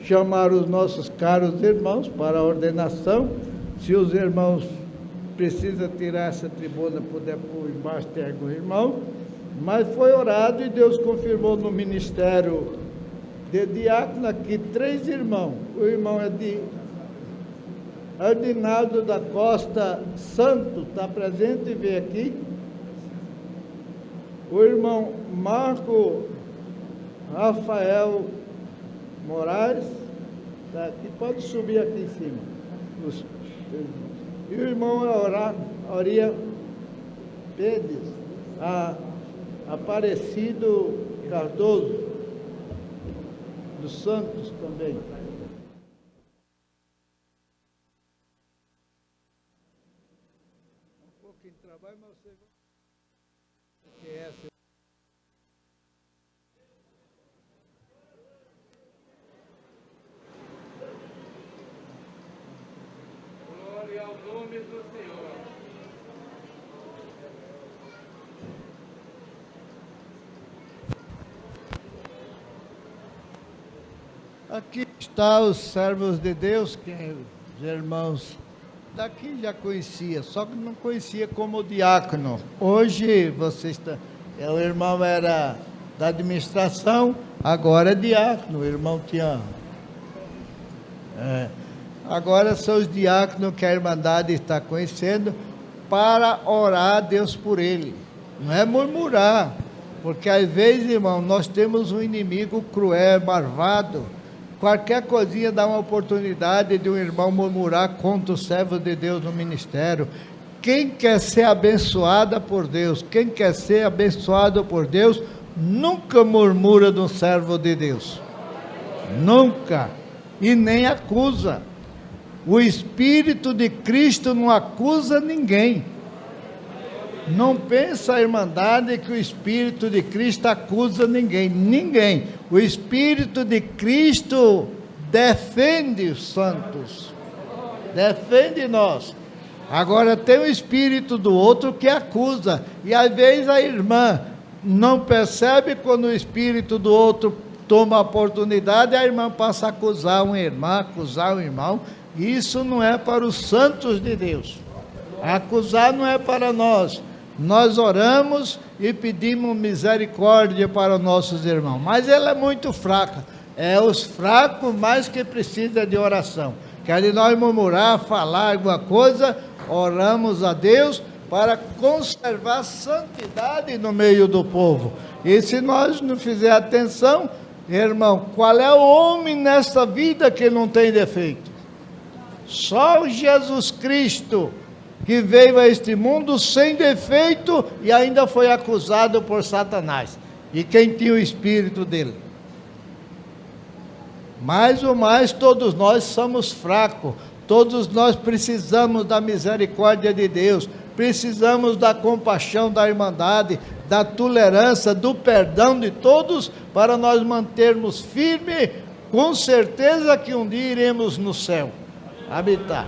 chamar os nossos caros irmãos para a ordenação. Se os irmãos precisam tirar essa tribuna, puder pôr embaixo, tem algum irmão. Mas foi orado e Deus confirmou no ministério de diácono aqui 3 irmãos. O irmão é de Ardinaldo da Costa Santos, está presente e veio aqui. O irmão Marco Rafael Moraes, está aqui, pode subir aqui em cima. E o irmão Auria Pedes, Aparecido Cardoso, dos Santos também. Um pouquinho de trabalho, mas você que é essa. Glória ao nome do Senhor. Aqui estão os servos de Deus, que os irmãos daqui já conhecia, só que não conhecia como diácono. Hoje o irmão era da administração, agora é diácono. O irmão tinha... agora são os diáconos que a Irmandade está conhecendo para orar a Deus por ele. Não é murmurar, porque às vezes, irmão, nós temos um inimigo cruel, marvado. Qualquer coisinha dá uma oportunidade de um irmão murmurar contra o servo de Deus no ministério. Quem quer ser abençoada por Deus, quem quer ser abençoado por Deus, nunca murmura do servo de Deus. Nunca. E nem acusa. O Espírito de Cristo não acusa ninguém. Não pensa a Irmandade que o Espírito de Cristo acusa ninguém. Ninguém. O Espírito de Cristo defende os santos. Defende nós. Agora tem o Espírito do outro que acusa. E às vezes a irmã não percebe quando o Espírito do outro toma a oportunidade, a irmã passa a acusar uma irmã, acusar um irmão. Isso não é para os santos de Deus. Acusar não é para nós. Nós oramos e pedimos misericórdia para os nossos irmãos, mas ela é muito fraca. É os fracos mais que precisam de oração. Quer nós murmurar, falar alguma coisa, oramos a Deus para conservar santidade no meio do povo. E se nós não fizer atenção, irmão, qual é o homem nesta vida que não tem defeito? Só Jesus Cristo que veio a este mundo sem defeito e ainda foi acusado por Satanás. E quem tinha o espírito dele? Mais ou mais, todos nós somos fracos, todos nós precisamos da misericórdia de Deus, precisamos da compaixão, da irmandade, da tolerância, do perdão de todos, para nós mantermos firme, com certeza que um dia iremos no céu habitar.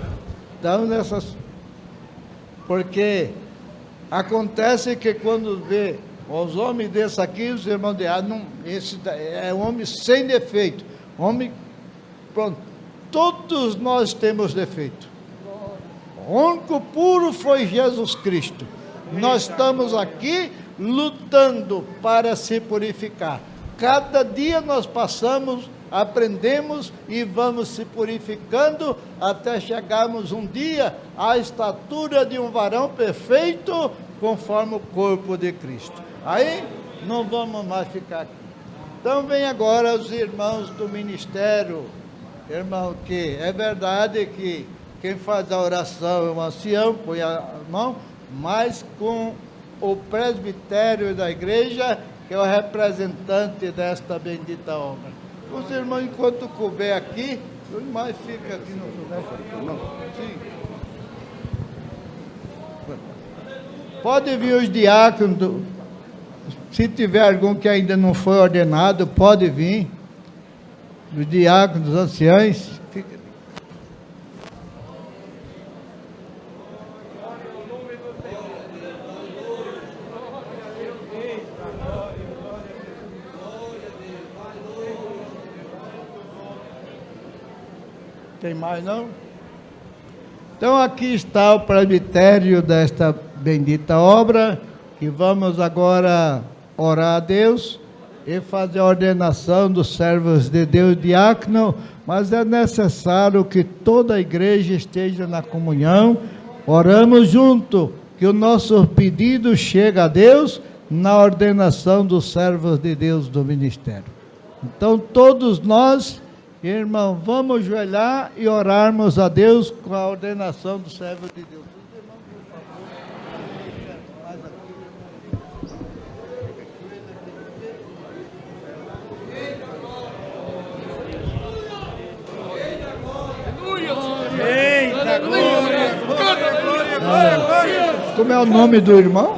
Então, porque acontece que quando vê os homens desses aqui, os irmãos de esse é um homem sem defeito, homem, pronto, todos nós temos defeito. O único puro foi Jesus Cristo. Nós estamos aqui lutando para se purificar. Cada dia nós passamos, aprendemos e vamos se purificando até chegarmos um dia à estatura de um varão perfeito, conforme o corpo de Cristo. Aí não vamos mais ficar aqui. Então vem agora os irmãos do ministério, irmão, que é verdade que quem faz a oração é o ancião, põe a mão, mas com o presbitério da igreja, que é o representante desta bendita obra. Os irmãos, enquanto couber aqui, os irmãos ficam aqui no... Sim. Pode vir os diáconos, se tiver algum que ainda não foi ordenado, pode vir. Os diáconos, os anciãos. Tem mais não? Então aqui está o presbitério desta bendita obra, que vamos agora orar a Deus e fazer a ordenação dos servos de Deus diácono, mas é necessário que toda a igreja esteja na comunhão. Oramos junto, que o nosso pedido chegue a Deus na ordenação dos servos de Deus do ministério. Então todos nós, irmão, vamos ajoelhar e orarmos a Deus com a ordenação do servo de Deus. Eita, glória! Como é o nome do irmão?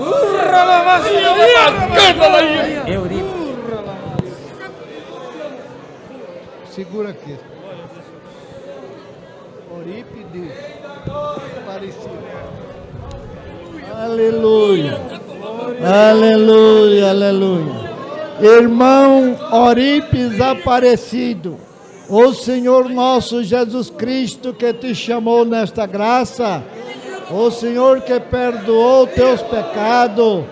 Segura aqui. Eurípides. Aparecido. Aleluia. Aleluia, aleluia. Irmão Eurípides Aparecido, o Senhor nosso Jesus Cristo que te chamou nesta graça, o Senhor que perdoou teus pecados,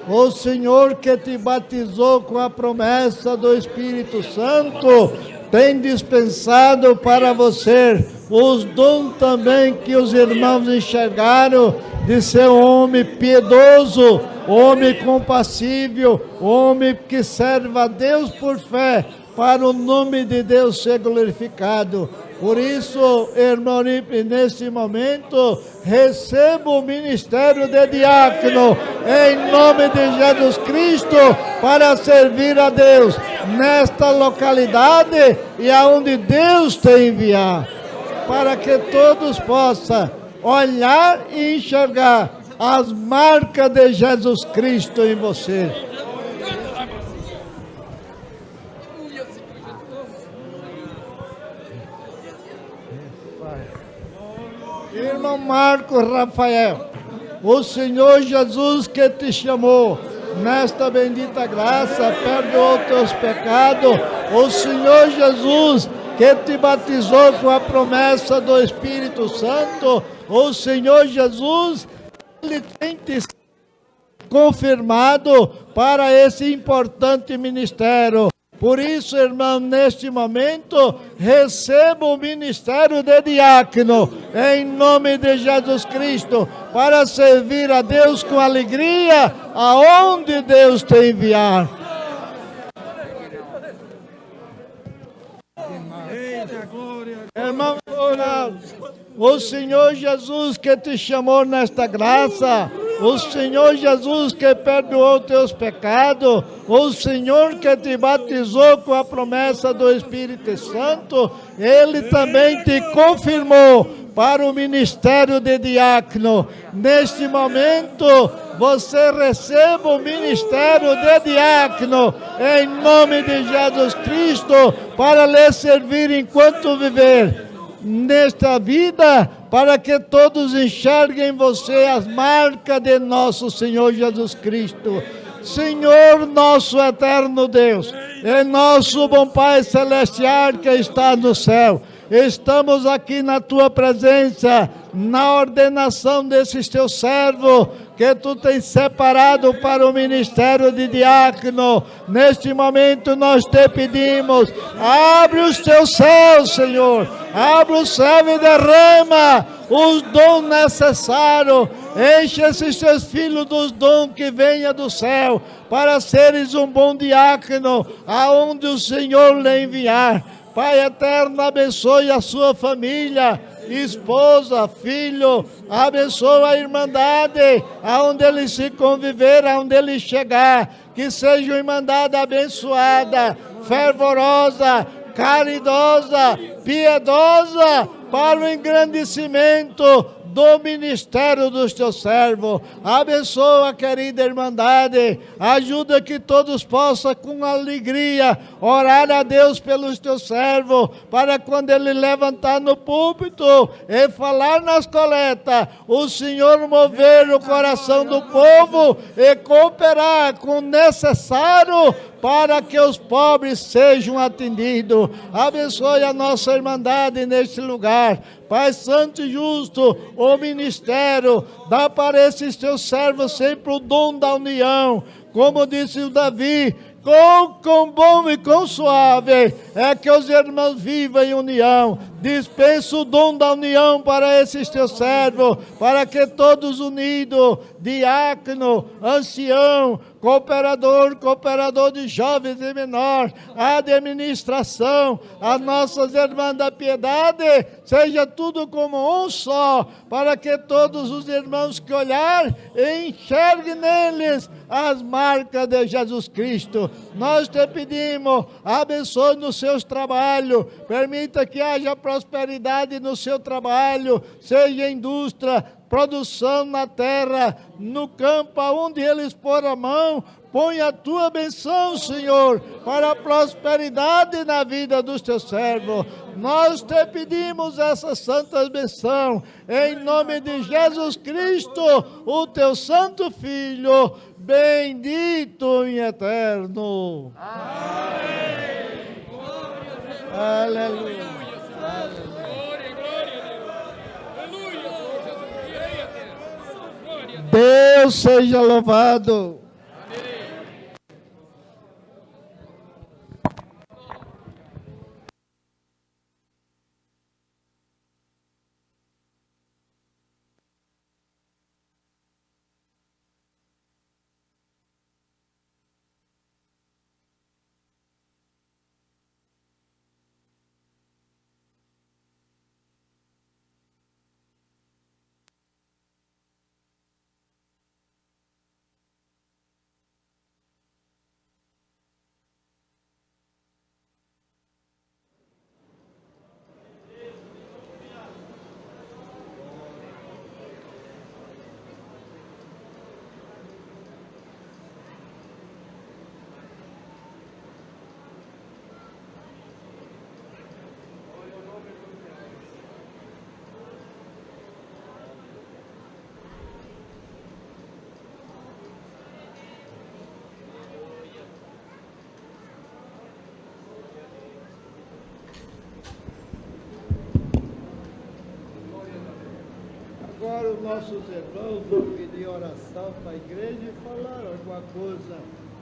o Senhor que te batizou com a promessa do Espírito Santo, tem dispensado para você os dons também que os irmãos enxergaram de ser um homem piedoso, homem compassível, homem que serve a Deus por fé, para o nome de Deus ser glorificado. Por isso, irmão, nesse momento, receba o ministério de diácono, em nome de Jesus Cristo, para servir a Deus, nesta localidade e aonde Deus te enviar, para que todos possam olhar e enxergar as marcas de Jesus Cristo em você. Irmão Marcos Rafael, o Senhor Jesus que te chamou nesta bendita graça, perdoou teus pecados, o Senhor Jesus que te batizou com a promessa do Espírito Santo, o Senhor Jesus, Ele tem te confirmado para esse importante ministério. Por isso, irmão, neste momento, receba o ministério de diácono, em nome de Jesus Cristo, para servir a Deus com alegria, aonde Deus te enviar. Eita, glória. Irmão Ronaldo. O Senhor Jesus que te chamou nesta graça, o Senhor Jesus que perdoou teus pecados, o Senhor que te batizou com a promessa do Espírito Santo, Ele também te confirmou para o ministério de diácono. Neste momento, você receba o ministério de diácono, em nome de Jesus Cristo, para lhe servir enquanto viver nesta vida, para que todos enxerguem em você as marcas de nosso Senhor Jesus Cristo. Senhor nosso eterno Deus, e nosso bom Pai Celestial que está no céu, estamos aqui na Tua presença, na ordenação desses Teus servos, que Tu tens separado para o ministério de diácono. Neste momento nós te pedimos, abre os Teus céus, Senhor, abre o céu e derrama os dons necessários, enche esses Teus filhos dos dons que venha do céu, para seres um bom diácono, aonde o Senhor lhe enviar. Pai eterno, abençoe a sua família, esposa, filho, abençoa a irmandade, aonde ele se conviver, aonde ele chegar, que seja uma irmandade abençoada, fervorosa, caridosa, piedosa, para o engrandecimento do ministério dos teus servos. Abençoa a querida irmandade, ajuda que todos possam com alegria orar a Deus pelos teus servos, para quando ele levantar no púlpito e falar nas coletas, o Senhor mover o coração do povo e cooperar com o necessário para que os pobres sejam atendidos. Abençoe a nossa irmandade neste lugar. Pai Santo e Justo, o ministério, dá para esses teus servos sempre o dom da união. Como disse o Davi, quão bom e quão suave é que os irmãos vivam em união. Dispensa o dom da união para esses teus servos, para que todos unidos, diácono, ancião, cooperador de jovens e menores, a administração, as nossas irmãs da piedade, seja tudo como um só, para que todos os irmãos que olhar enxerguem neles as marcas de Jesus Cristo. Nós te pedimos, abençoe nos seus trabalhos, permita que haja prosperidade no seu trabalho, seja indústria, produção na terra, no campo, aonde eles pôr a mão, põe a tua benção, Senhor, para a prosperidade na vida dos teus servos. Nós te pedimos essa santa benção, em nome de Jesus Cristo, o teu santo Filho, bendito e eterno. Amém. Aleluia. Deus seja louvado. Agora os nossos irmãos vão pedir oração para a igreja e falar alguma coisa.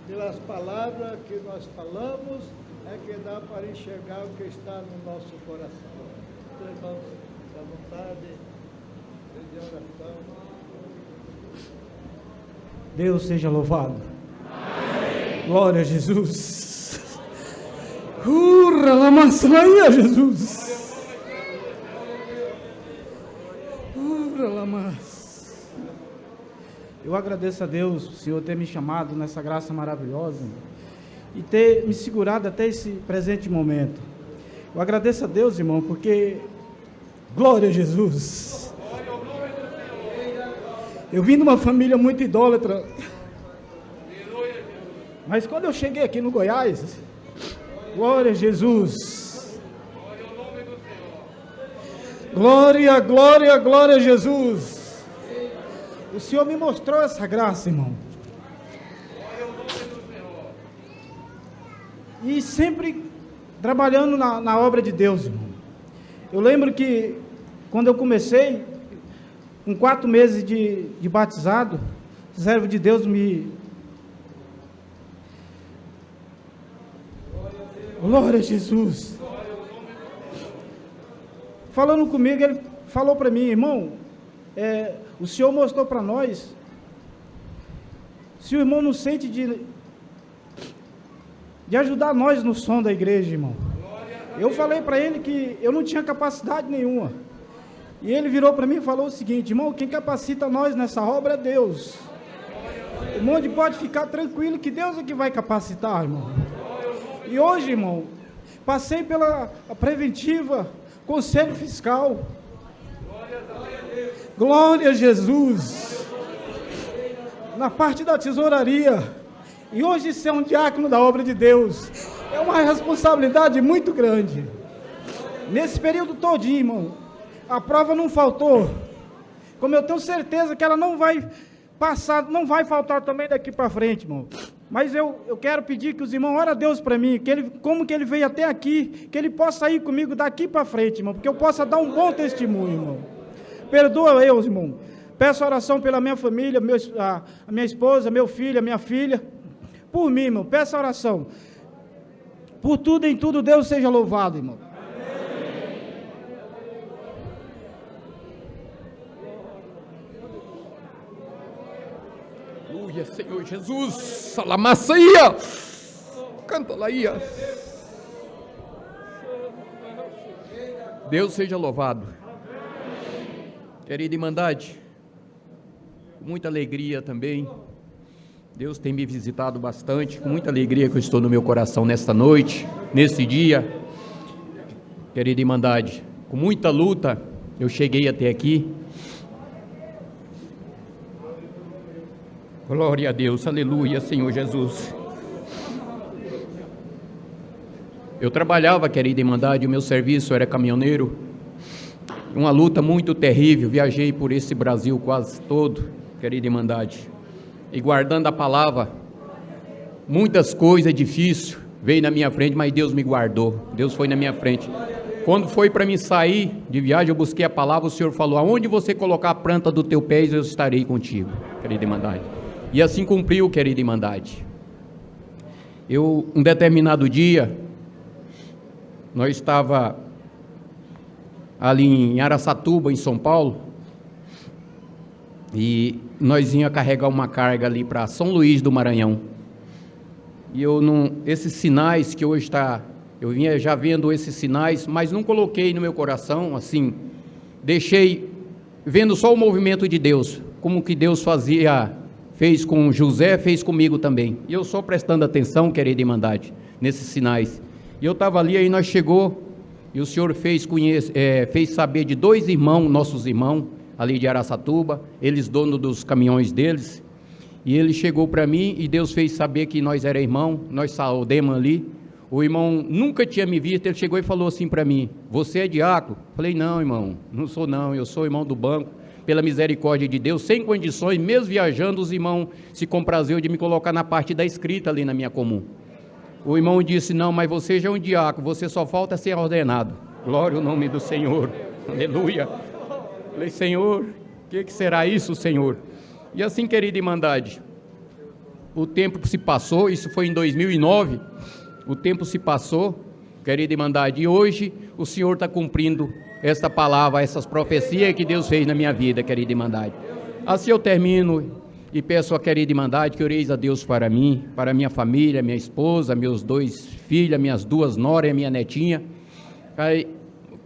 Pelas palavras que nós falamos, é que dá para enxergar o que está no nosso coração. Então, irmãos, à vontade, pedir oração. Deus seja louvado. Amém. Glória a Jesus. Urra la maçanha, Jesus. Alamas. Eu agradeço a Deus, o Senhor, ter me chamado nessa graça maravilhosa e ter me segurado até esse presente momento. Eu agradeço a Deus, irmão, porque, glória a Jesus, eu vim de uma família muito idólatra, mas quando eu cheguei aqui no Goiás, glória a Jesus, glória, glória, glória a Jesus, o Senhor me mostrou essa graça, irmão, e sempre trabalhando na obra de Deus, irmão. Eu lembro que quando eu comecei, com 4 meses de batizado, o servo de Deus glória a Jesus, falando comigo, ele falou para mim, irmão, o Senhor mostrou para nós, se o irmão não sente de ajudar nós no som da igreja, irmão. Eu falei para ele que eu não tinha capacidade nenhuma, e ele virou para mim e falou o seguinte, irmão, quem capacita nós nessa obra é Deus. O irmão pode ficar tranquilo que Deus é que vai capacitar, irmão. E hoje, irmão, passei pela preventiva, conselho fiscal, glória a Jesus, na parte da tesouraria, e hoje ser um diácono da obra de Deus é uma responsabilidade muito grande. Nesse período todinho, irmão, a prova não faltou, como eu tenho certeza que ela não vai passar, não vai faltar também daqui para frente, irmão. Mas eu quero pedir que os irmãos orem a Deus para mim, como que ele veio até aqui, que ele possa ir comigo daqui para frente, irmão, porque eu possa dar um bom testemunho, irmão. Perdoa eu, irmão. Peço oração pela minha família, a minha esposa, meu filho, a minha filha, por mim, irmão. Peço oração. Por tudo em tudo, Deus seja louvado, irmão. Aleluia, Senhor Jesus, salamaçaia, canta lá, ia. Deus seja louvado. Querida Irmandade, com muita alegria também, Deus tem me visitado bastante, com muita alegria que eu estou no meu coração nesta noite, nesse dia. Querida Irmandade, com muita luta eu cheguei até aqui. Glória a Deus, aleluia, Senhor Jesus. Eu trabalhava, querida Irmandade, o meu serviço era caminhoneiro, uma luta muito terrível, viajei por esse Brasil quase todo, querida Irmandade, e guardando a palavra, muitas coisas difíceis veio na minha frente, mas Deus me guardou, Deus foi na minha frente. Quando foi para mim sair de viagem, eu busquei a palavra, o Senhor falou, aonde você colocar a planta do teu pé, eu estarei contigo, querida Irmandade. E assim cumpriu, querida Irmandade. Um determinado dia, nós estava ali em Araçatuba, em São Paulo, e nós íamos carregar uma carga ali para São Luís do Maranhão. E esses sinais que hoje eu vinha já vendo esses sinais, mas não coloquei no meu coração, assim, deixei vendo só o movimento de Deus, como que Deus fez com José, fez comigo também. E eu só prestando atenção, querida Irmandade, nesses sinais. E eu estava ali, aí nós chegou, e o Senhor fez saber de 2 irmãos, nossos irmãos, ali de Araçatuba, eles donos dos caminhões deles, e ele chegou para mim, e Deus fez saber que nós era irmão, nós saudemos ali. O irmão nunca tinha me visto, ele chegou e falou assim para mim, você é diácono? Falei, não, irmão, não sou não, eu sou irmão do banco, pela misericórdia de Deus, sem condições, mesmo viajando, os irmãos se comprazeu de me colocar na parte da escrita ali na minha comum. O irmão disse, não, mas você já é um diácono, você só falta ser ordenado. Glória ao nome do Senhor, aleluia. Falei, Senhor, o que será isso, Senhor? E assim, querida Irmandade, o tempo se passou, isso foi em 2009, o tempo se passou, querida Irmandade, e hoje o Senhor está cumprindo esta palavra, essas profecias que Deus fez na minha vida, querida Irmandade. Assim eu termino e peço à querida Irmandade que oreis a Deus para mim, para minha família, minha esposa, meus 2 filhos, minhas 2 noras e minha netinha,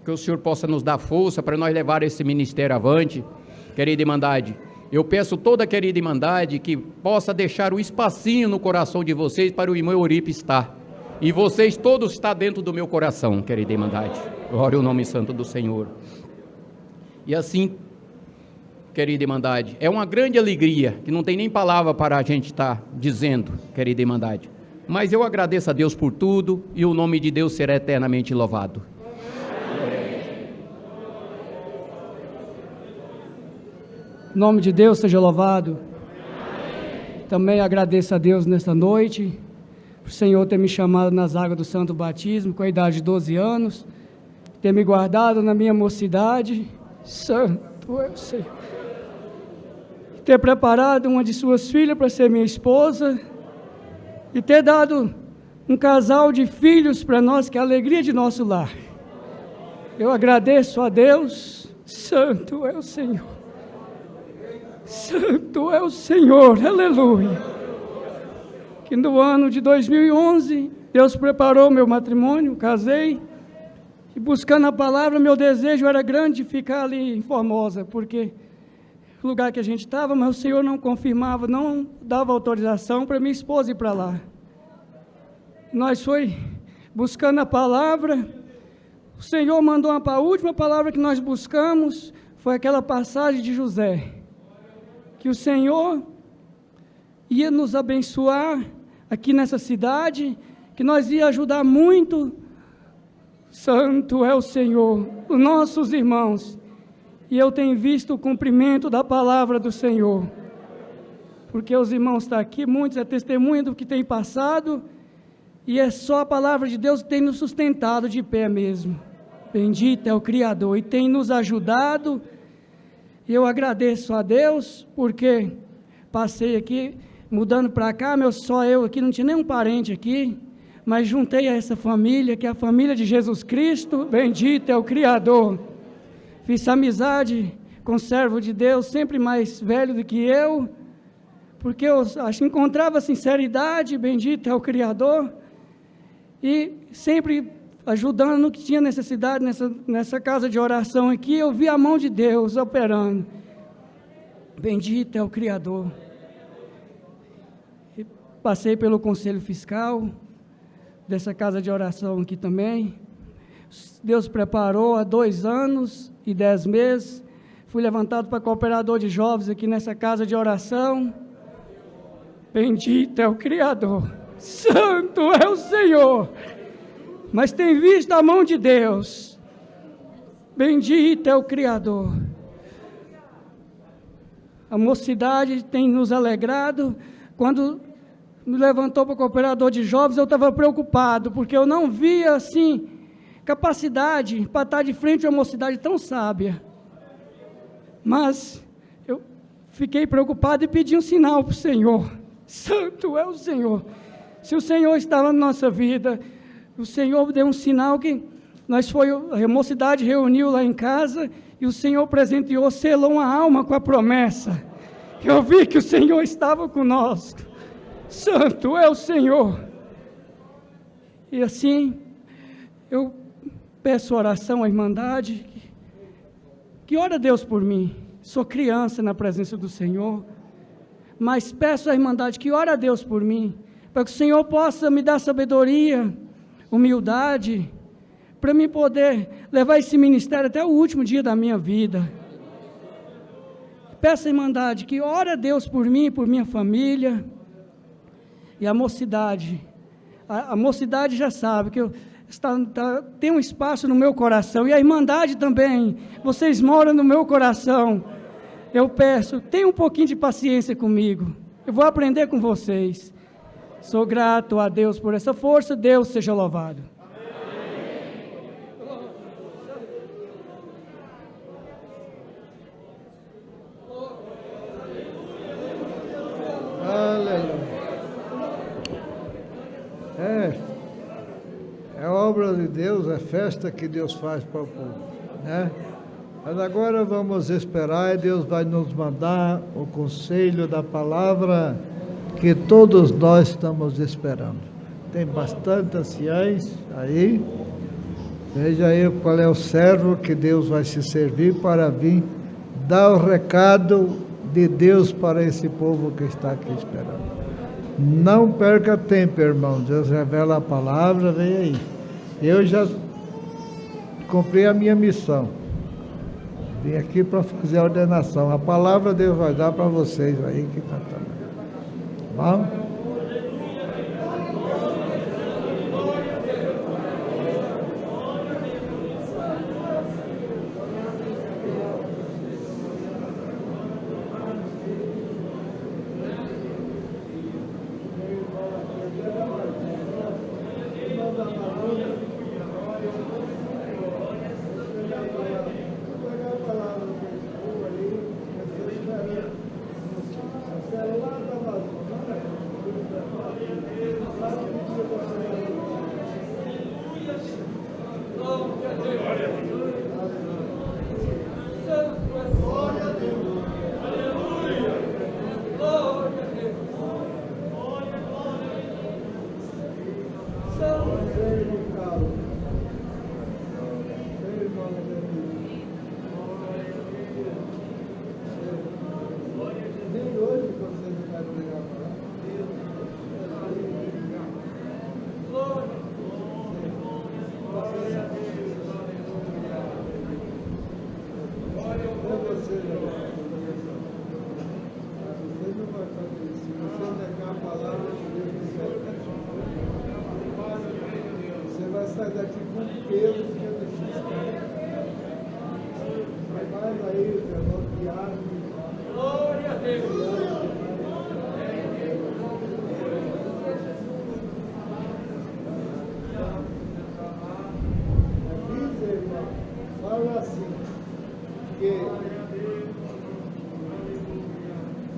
que o Senhor possa nos dar força para nós levar esse ministério avante, querida Irmandade, eu peço toda a querida Irmandade que possa deixar o espacinho no coração de vocês para o irmão Euripe estar. E vocês todos estão dentro do meu coração, querida Irmandade. Glória ao nome santo do Senhor. E assim, querida Irmandade, é uma grande alegria, que não tem nem palavra para a gente estar dizendo, querida Irmandade. Mas eu agradeço a Deus por tudo e o nome de Deus será eternamente louvado. O nome de Deus seja louvado. Também agradeço a Deus nesta noite, por o Senhor ter me chamado nas águas do Santo Batismo, com a idade de 12 anos, ter me guardado na minha mocidade, santo é o Senhor, ter preparado uma de suas filhas para ser minha esposa, e ter dado um casal de filhos para nós, que é a alegria de nosso lar. Eu agradeço a Deus, santo é o Senhor. Santo é o Senhor, aleluia. Que no ano de 2011, Deus preparou meu matrimônio, casei, e buscando a palavra, meu desejo era grande de ficar ali em Formosa, porque o lugar que a gente estava, mas o Senhor não confirmava, não dava autorização para minha esposa ir para lá. Nós foi buscando a palavra, o Senhor mandou a última palavra que nós buscamos, foi aquela passagem de José, que o Senhor ia nos abençoar aqui nessa cidade, que nós ia ajudar muito. Santo é o Senhor, os nossos irmãos, e eu tenho visto o cumprimento da palavra do Senhor, porque os irmãos estão aqui, muitos é testemunha do que tem passado, e é só a palavra de Deus que tem nos sustentado de pé mesmo. Bendito é o Criador, e tem nos ajudado. E eu agradeço a Deus, porque passei aqui, mudando para cá, só eu aqui, não tinha nenhum parente aqui, mas juntei a essa família, que é a família de Jesus Cristo, bendito é o Criador. Fiz amizade com o servo de Deus, sempre mais velho do que eu, porque eu acho que encontrava sinceridade, bendito é o Criador, e sempre ajudando no que tinha necessidade nessa casa de oração aqui, eu vi a mão de Deus operando. Bendito é o Criador. E passei pelo conselho fiscal dessa casa de oração aqui também. Deus preparou há 2 anos e 10 meses. Fui levantado para cooperador de jovens aqui nessa casa de oração. Bendito é o Criador. Santo é o Senhor. Mas tem visto a mão de Deus. Bendito é o Criador. A mocidade tem nos alegrado. Quando me levantou para o cooperador de jovens, eu estava preocupado, porque eu não via, assim, capacidade para estar de frente a uma mocidade tão sábia. Mas eu fiquei preocupado e pedi um sinal para o Senhor. Santo é o Senhor. Se o Senhor está na nossa vida, o Senhor deu um sinal que a mocidade reuniu lá em casa, e o Senhor presenteou, selou uma alma com a promessa. Eu vi que o Senhor estava conosco. Santo é o Senhor. E assim, eu peço oração à Irmandade, que ora a Deus por mim. Sou criança na presença do Senhor, mas peço à Irmandade que ora a Deus por mim, para que o Senhor possa me dar sabedoria, humildade, para mim poder levar esse ministério até o último dia da minha vida. Peço à Irmandade que ore a Deus por mim, por minha família, e a mocidade. A mocidade já sabe que tem um espaço no meu coração, e a Irmandade também, vocês moram no meu coração. Eu peço, tenha um pouquinho de paciência comigo, eu vou aprender com vocês. Sou grato a Deus por essa força, Deus seja louvado. Aleluia. É obra de Deus, é festa que Deus faz para o povo, né? Mas agora vamos esperar, e Deus vai nos mandar o conselho da palavra que todos nós estamos esperando. Tem bastante anciães aí. Veja aí qual é o servo que Deus vai se servir para vir dar o recado de Deus para esse povo que está aqui esperando. Não perca tempo, irmão. Deus revela a palavra, vem aí. Eu já cumpri a minha missão. Vim aqui para fazer a ordenação. A palavra Deus vai dar para vocês aí que está também. Vamos?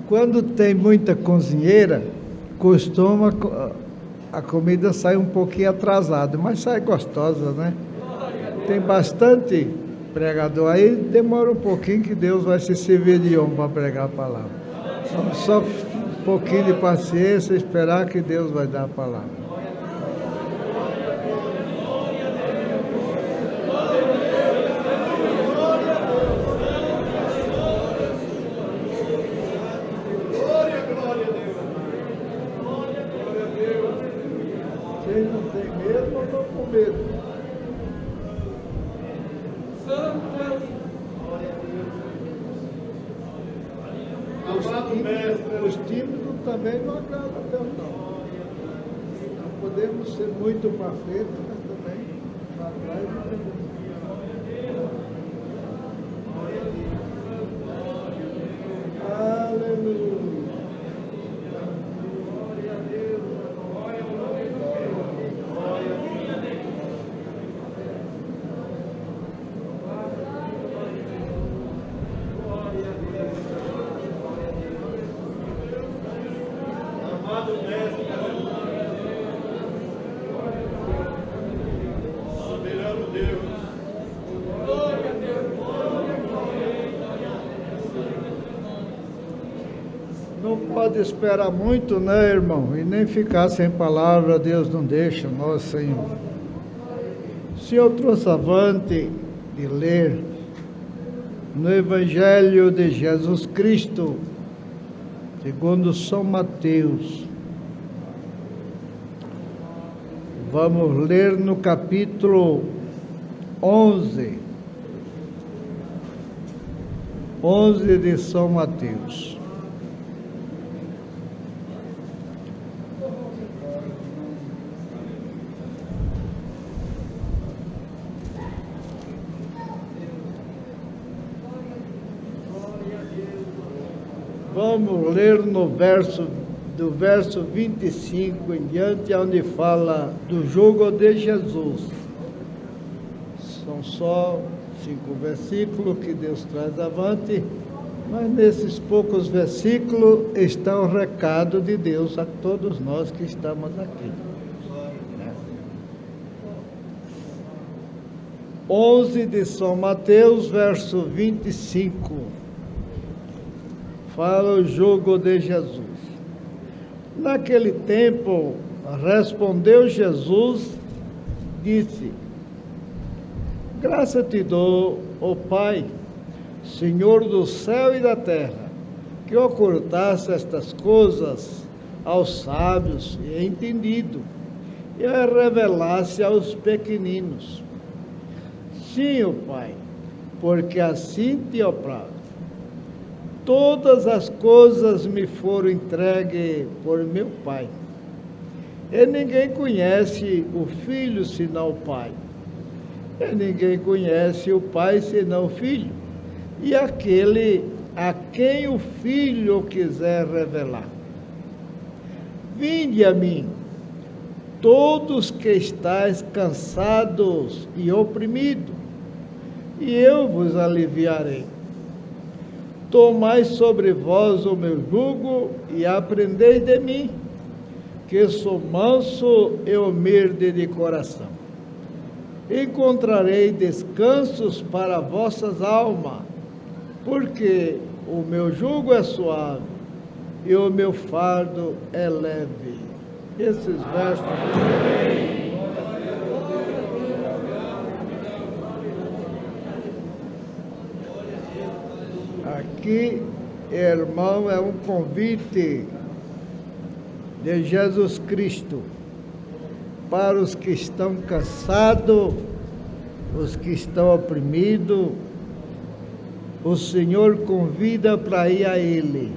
Quando tem muita cozinheira, costuma a comida sair um pouquinho atrasada, mas sai gostosa, né? Tem bastante pregador aí, demora um pouquinho que Deus vai se servir de homem para pregar a palavra. Então, só um pouquinho de paciência, esperar que Deus vai dar a palavra. Os tímidos também não agradam a Deus, não. Não podemos ser muito para frente, mas também para trás não podemos. Aleluia. Não pode esperar muito, né, irmão? E nem ficar sem palavra, Deus não deixa, nosso Senhor. O Senhor trouxe avante de ler no Evangelho de Jesus Cristo, segundo São Mateus. Vamos ler no capítulo 11 de São Mateus. Vamos ler do verso 25 em diante, onde fala do jugo de Jesus. São só 5 versículos que Deus traz avante, mas nesses poucos versículos está o recado de Deus a todos nós que estamos aqui. 11 de São Mateus, verso 25. Fala o jugo de Jesus. Naquele tempo, respondeu Jesus, disse: Graça te dou, ó Pai, Senhor do céu e da terra, que ocultasse estas coisas aos sábios e entendidos, e a revelasse aos pequeninos. Sim, ó Pai, porque assim te apraz. Todas as coisas me foram entregues por meu Pai. E ninguém conhece o Filho senão o Pai. E ninguém conhece o Pai senão o Filho. E aquele a quem o Filho quiser revelar. Vinde a mim, todos que estáis cansados e oprimidos, e eu vos aliviarei. Tomai sobre vós o meu jugo e aprendei de mim, que sou manso e humilde de coração. Encontrarei descansos para vossas almas, porque o meu jugo é suave e o meu fardo é leve. Esses versos. Aqui, irmão, é um convite de Jesus Cristo para os que estão cansados, os que estão oprimidos. O Senhor convida para ir a Ele,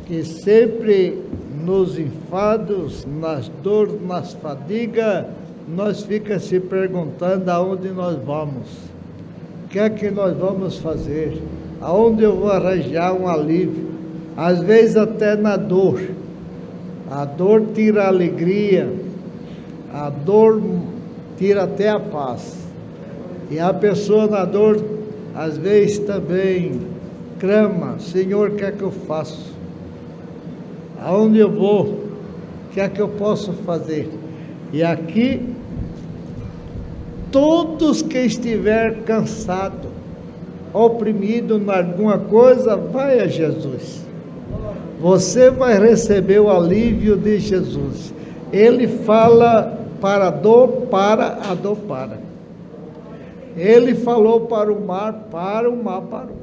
que sempre nos enfados, nas dores, nas fadigas, nós ficamos se perguntando aonde nós vamos, o que é que nós vamos fazer, aonde eu vou arranjar um alívio, às vezes até na dor. A dor tira a alegria, a dor tira até a paz, e a pessoa na dor, às vezes também clama: Senhor, o que é que eu faço? Aonde eu vou? O que é que eu posso fazer? E aqui, todos que estiver cansado, oprimido em alguma coisa, vai a Jesus. Você vai receber o alívio de Jesus. Ele fala para a dor, a dor para. Ele falou para o mar parou.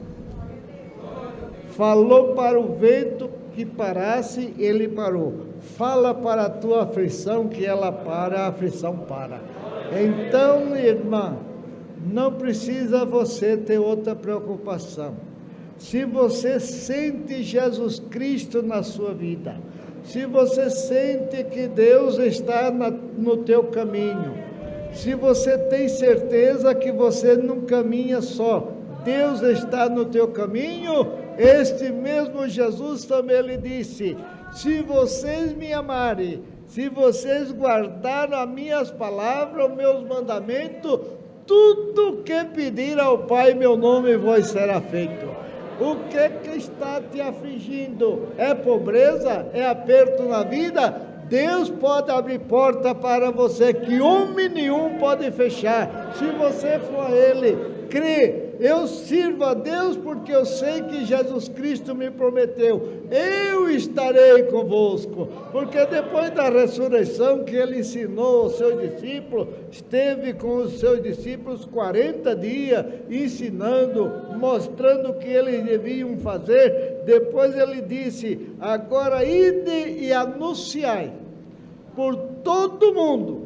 Falou para o vento que parasse, ele parou. Fala para a tua aflição que ela para, a aflição para. Então, irmã, não precisa você ter outra preocupação. Se você sente Jesus Cristo na sua vida, se você sente que Deus está no teu caminho, se você tem certeza que você não caminha só, Deus está no teu caminho, este mesmo Jesus também lhe disse: se vocês me amarem, se vocês guardarem as minhas palavras, os meus mandamentos, tudo que pedir ao Pai em meu nome vos será feito. O que está te afligindo? É pobreza? É aperto na vida? Deus pode abrir porta para você que homem nenhum pode fechar. Se você for a Ele, crê. Eu sirvo a Deus porque eu sei que Jesus Cristo me prometeu: eu estarei convosco. Porque depois da ressurreição que Ele ensinou aos seus discípulos, esteve com os seus discípulos 40 dias, ensinando, mostrando o que eles deviam fazer. Depois Ele disse: agora ide e anunciai por todo mundo,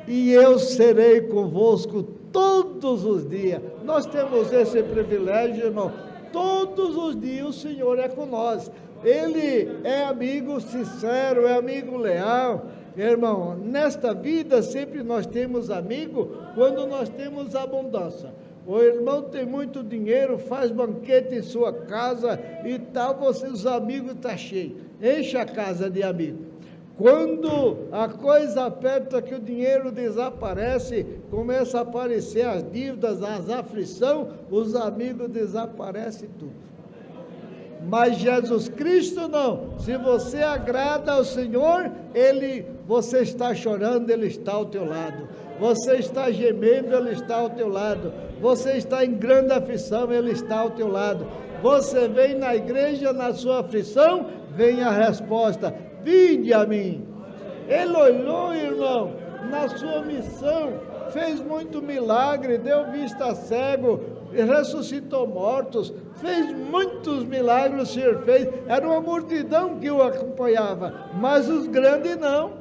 e eu serei convosco todos os dias. Nós temos esse privilégio, irmão. Todos os dias o Senhor é com nós. Ele é amigo sincero, é amigo leal. Irmão, nesta vida sempre nós temos amigo quando nós temos abundância. O irmão tem muito dinheiro, faz banquete em sua casa e tal, os amigos estão cheios. Enche a casa de amigos. Quando a coisa aperta, que o dinheiro desaparece, começa a aparecer as dívidas, as aflições, os amigos desaparecem tudo. Mas Jesus Cristo não. Se você agrada ao Senhor, você está chorando, Ele está ao teu lado. Você está gemendo, Ele está ao teu lado. Você está em grande aflição, Ele está ao teu lado. Você vem na igreja, na sua aflição, vem a resposta: vinde a mim. Ele olhou, irmão, na sua missão, fez muito milagre, deu vista a cego, ressuscitou mortos, fez muitos milagres, o Senhor fez. Era uma multidão que o acompanhava, mas os grandes não.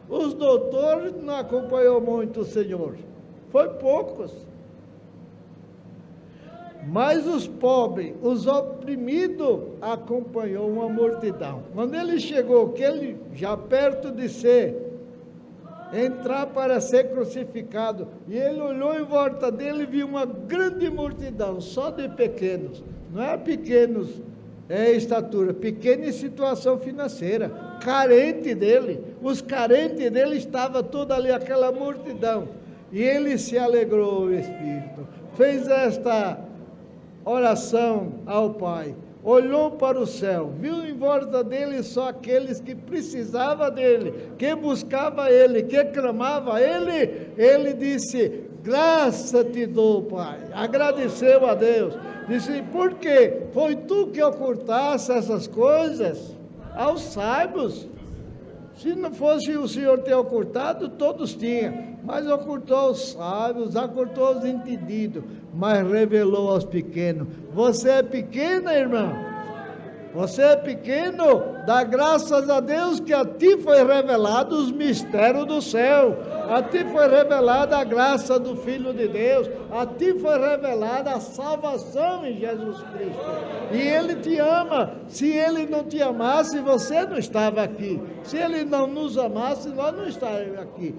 Os doutores não acompanhou muito o Senhor, foi poucos. Mas os pobres, os oprimidos, acompanhou uma multidão. Quando ele chegou, que ele já perto de entrar para ser crucificado, e ele olhou em volta dele e viu uma grande multidão, só de pequenos, não é pequenos estatura, pequena em situação financeira, carente dele, os carentes dele estavam todos ali, aquela multidão, e ele se alegrou, o Espírito, fez esta oração ao Pai, olhou para o céu, viu em volta dele só aqueles que precisavam dele, que buscava ele, que clamava ele. Ele disse: graça te dou, Pai. Agradeceu a Deus. Disse: por quê? Foi tu que ocultaste essas coisas aos sábios. Se não fosse o Senhor ter ocultado, todos tinham, mas ocultou aos sábios, ocultou aos entendidos, mas revelou aos pequenos. Você é pequena, irmão? Você é pequeno? Dá graças a Deus que a ti foi revelado os mistérios do céu, a ti foi revelada a graça do Filho de Deus, a ti foi revelada a salvação em Jesus Cristo, e Ele te ama. Se Ele não te amasse, você não estava aqui. Se Ele não nos amasse, nós não estaríamos aqui.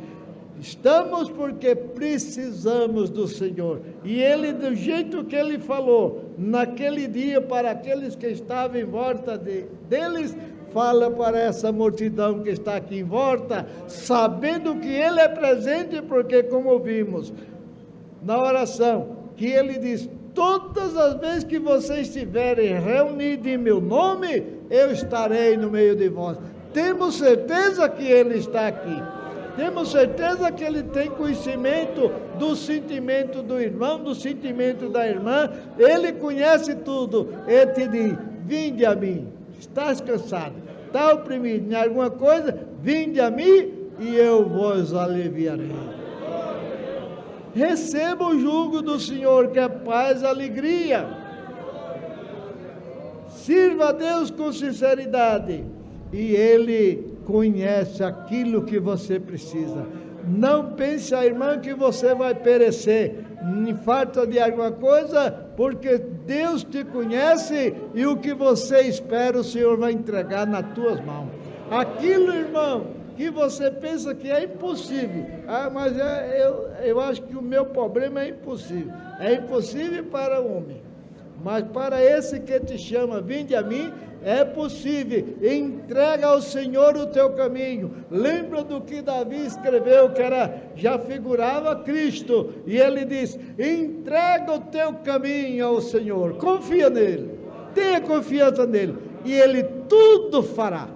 Estamos porque precisamos do Senhor, e Ele, do jeito que Ele falou, naquele dia, para aqueles que estavam em volta deles, fala para essa multidão que está aqui em volta, sabendo que Ele é presente, porque como vimos na oração, que Ele diz: todas as vezes que vocês estiverem reunidos em meu nome, eu estarei no meio de vós. Temos certeza que Ele está aqui. Temos certeza que Ele tem conhecimento do sentimento do irmão, do sentimento da irmã. Ele conhece tudo. Ele te diz: vinde a mim. Estás cansado? Está oprimido em alguma coisa? Vinde a mim e eu vos aliviarei. Receba o jugo do Senhor, que é paz e alegria. Sirva a Deus com sinceridade, e Ele conhece aquilo que você precisa. Não pense, a irmã, que você vai perecer em falta de alguma coisa, porque Deus te conhece, e o que você espera, o Senhor vai entregar nas tuas mãos. Aquilo, irmão, que você pensa que é impossível, mas eu acho que o meu problema é impossível. É impossível para o homem, mas para esse que te chama: vinde a mim, é possível. Entrega ao Senhor o teu caminho. Lembra do que Davi escreveu, que já figurava Cristo, e ele diz: entrega o teu caminho ao Senhor, confia nele, tenha confiança nele, e Ele tudo fará.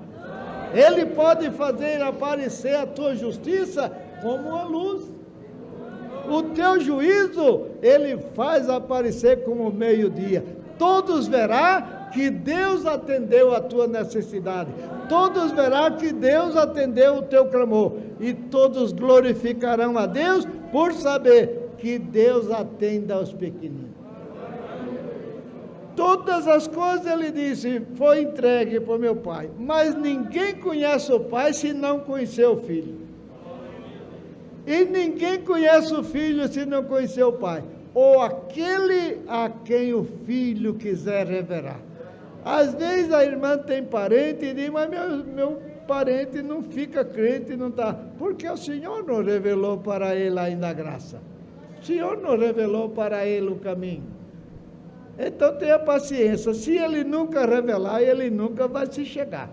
Ele pode fazer aparecer a tua justiça como uma luz, o teu juízo Ele faz aparecer como meio-dia. Todos verão que Deus atendeu a tua necessidade, todos verão que Deus atendeu o teu clamor, e todos glorificarão a Deus por saber que Deus atende aos pequeninos. Todas as coisas, Ele disse, foi entregue para o meu Pai, mas ninguém conhece o Pai se não conhecer o Filho, e ninguém conhece o Filho se não conhecer o Pai, ou aquele a quem o Filho quiser revelar. Às vezes a irmã tem parente e diz: mas meu parente não fica crente, não está, porque o Senhor não revelou para ele ainda a graça, o Senhor não revelou para ele o caminho. Então tenha paciência, se Ele nunca revelar, ele nunca vai se chegar,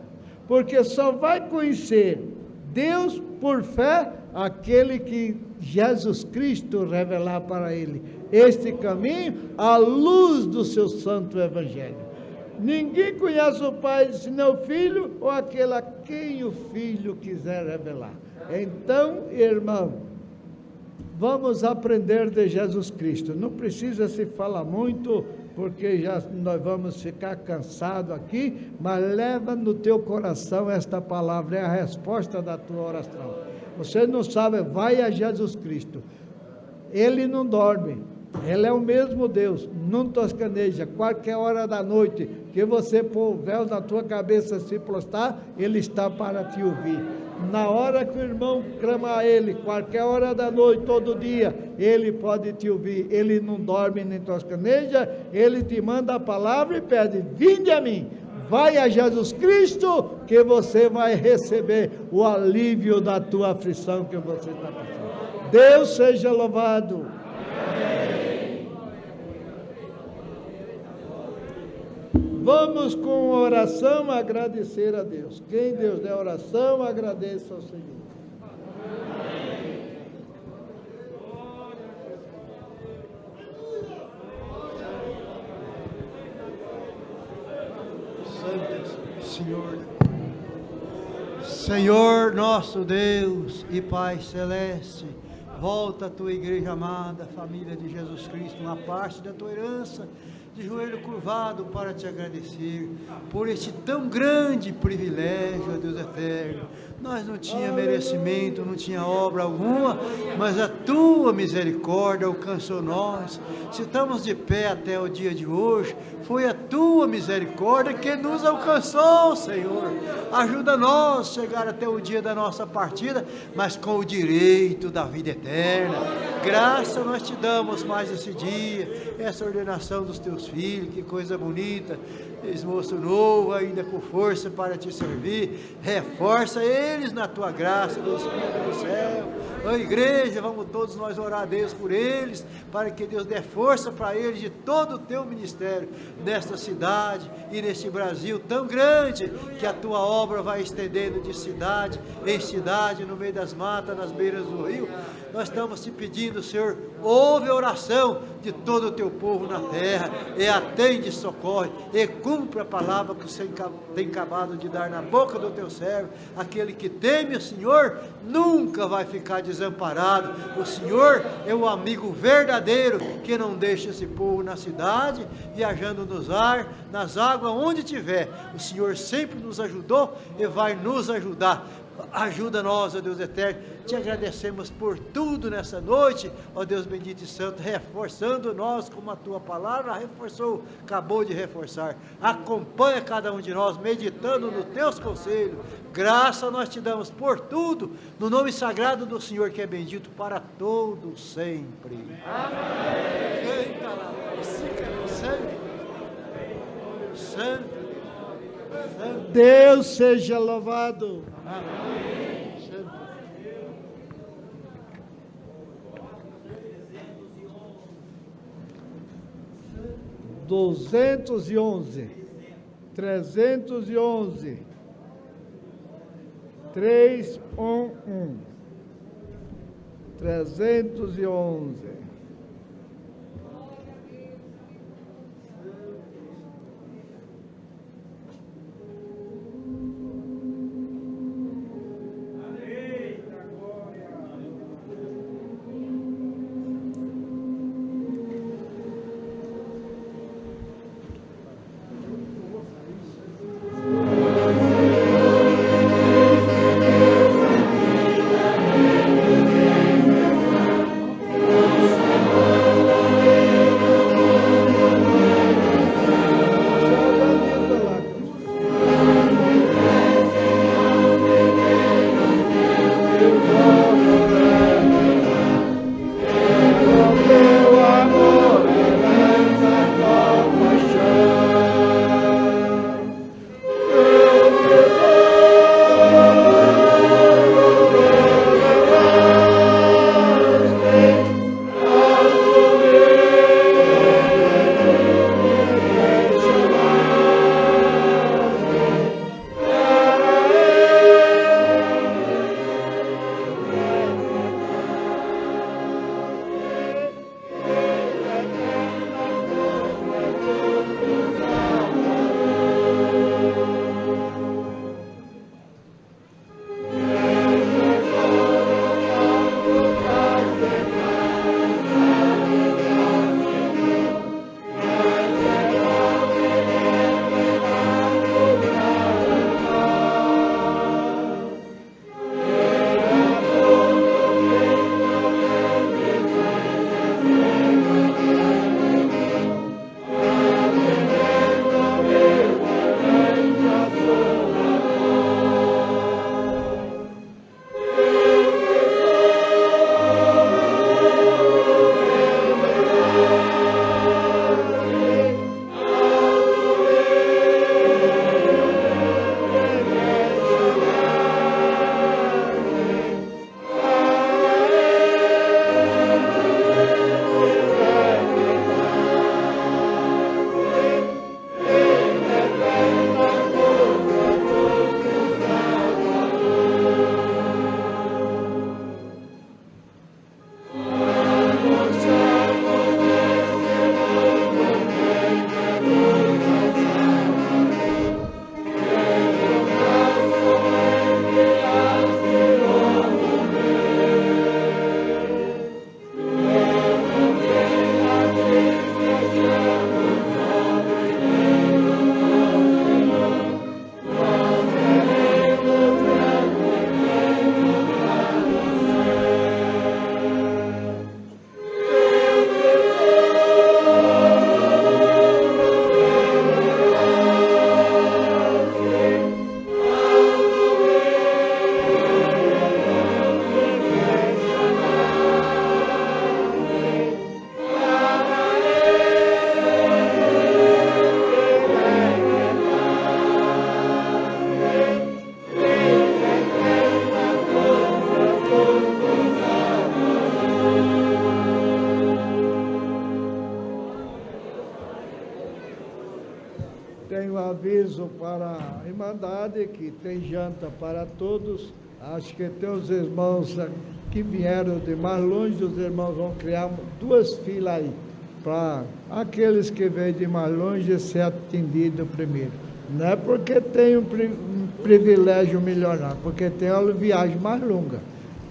porque só vai conhecer Deus por fé aquele que Jesus Cristo revelar para ele este caminho à luz do seu santo evangelho. Ninguém conhece o Pai senão o Filho, ou aquele a quem o Filho quiser revelar. Então, irmão, vamos aprender de Jesus Cristo. Não precisa se falar muito, porque já nós vamos ficar cansados aqui, mas leva no teu coração esta palavra, é a resposta da tua oração. Você não sabe, vai a Jesus Cristo. Ele não dorme. Ele é o mesmo Deus, não toscaneja. Qualquer hora da noite que você pôr o véu na tua cabeça e se prostrar, Ele está para te ouvir. Na hora que o irmão clama a Ele, qualquer hora da noite, todo dia, Ele pode te ouvir. Ele não dorme nem toscaneja. Ele te manda a palavra e pede: vinde a mim. Vai a Jesus Cristo, que você vai receber o alívio da tua aflição que você está passando. Deus seja louvado. Vamos com oração agradecer a Deus. Quem Deus der oração, agradeça ao Senhor. Senhor nosso Deus e Pai Celeste, volta a tua igreja amada, família de Jesus Cristo, uma parte da tua herança, de joelho curvado para te agradecer por este tão grande privilégio, ó Deus eterno. Nós não tinha merecimento, não tinha obra alguma, mas a tua misericórdia alcançou nós. Se estamos de pé até o dia de hoje, foi a tua misericórdia que nos alcançou, Senhor. Ajuda nós a chegar até o dia da nossa partida, mas com o direito da vida eterna. Graça nós te damos mais esse dia, essa ordenação dos teus filhos, que coisa bonita. Ex-moço novo, ainda com força para te servir, reforça eles na tua graça, Deus do céu. Ó igreja, vamos todos nós orar a Deus por eles, para que Deus dê força para eles de todo o teu ministério, nesta cidade e neste Brasil tão grande, que a tua obra vai estendendo de cidade em cidade, no meio das matas, nas beiras do rio. Nós estamos te pedindo, Senhor, ouve a oração de todo o teu povo na terra, e atende, socorre, e cumpre a palavra que o Senhor tem acabado de dar na boca do teu servo. Aquele que teme o Senhor nunca vai ficar desamparado. O Senhor é o amigo verdadeiro que não deixa esse povo na cidade, viajando nos ar, nas águas, onde tiver. O Senhor sempre nos ajudou e vai nos ajudar. Ajuda nós, ó Deus eterno. Te agradecemos por tudo nessa noite, ó Deus bendito e santo, reforçando nós como a tua palavra reforçou, acabou de reforçar. Acompanha cada um de nós, meditando nos teus conselhos. Graça nós te damos por tudo, no nome sagrado do Senhor, que é bendito para todos sempre. Amém. Canta lá, santo, santo. Deus seja louvado. Amém. 211, 311, 311, 311. Amém. aviso para a Irmandade que tem janta para todos. Acho que tem os irmãos que vieram de mais longe, os irmãos vão criar 2 filas aí, para aqueles que vêm de mais longe ser atendidos primeiro. Não é porque tem um privilégio melhor, não, porque tem uma viagem mais longa.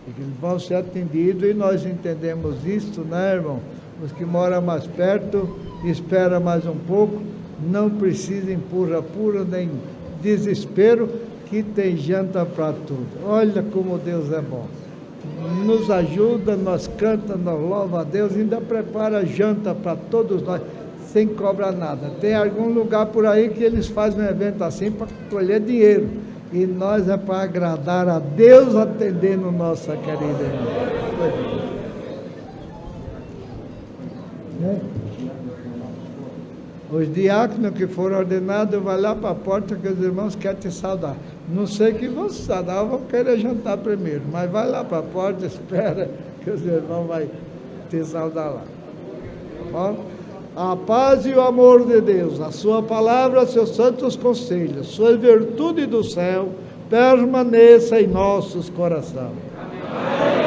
Eles vão ser atendidos e nós entendemos isso, né, irmão? Os que moram mais perto, espera mais um pouco, não precisa empurra nem desespero, que tem janta para tudo. Olha como Deus é bom. Nos ajuda, nós canta, nós louva a Deus, ainda prepara janta para todos nós, sem cobrar nada. Tem algum lugar por aí que eles fazem um evento assim para colher dinheiro. E nós é para agradar a Deus atendendo nossa querida irmã. Os diáconos que foram ordenados, vai lá para a porta que os irmãos querem te saudar. Não sei que vão saudar, vão querer jantar primeiro, mas vai lá para a porta, espera que os irmãos vão te saudar lá. Bom? A paz e o amor de Deus, a sua palavra, seus santos conselhos, sua virtude do céu, permaneça em nossos corações. Amém.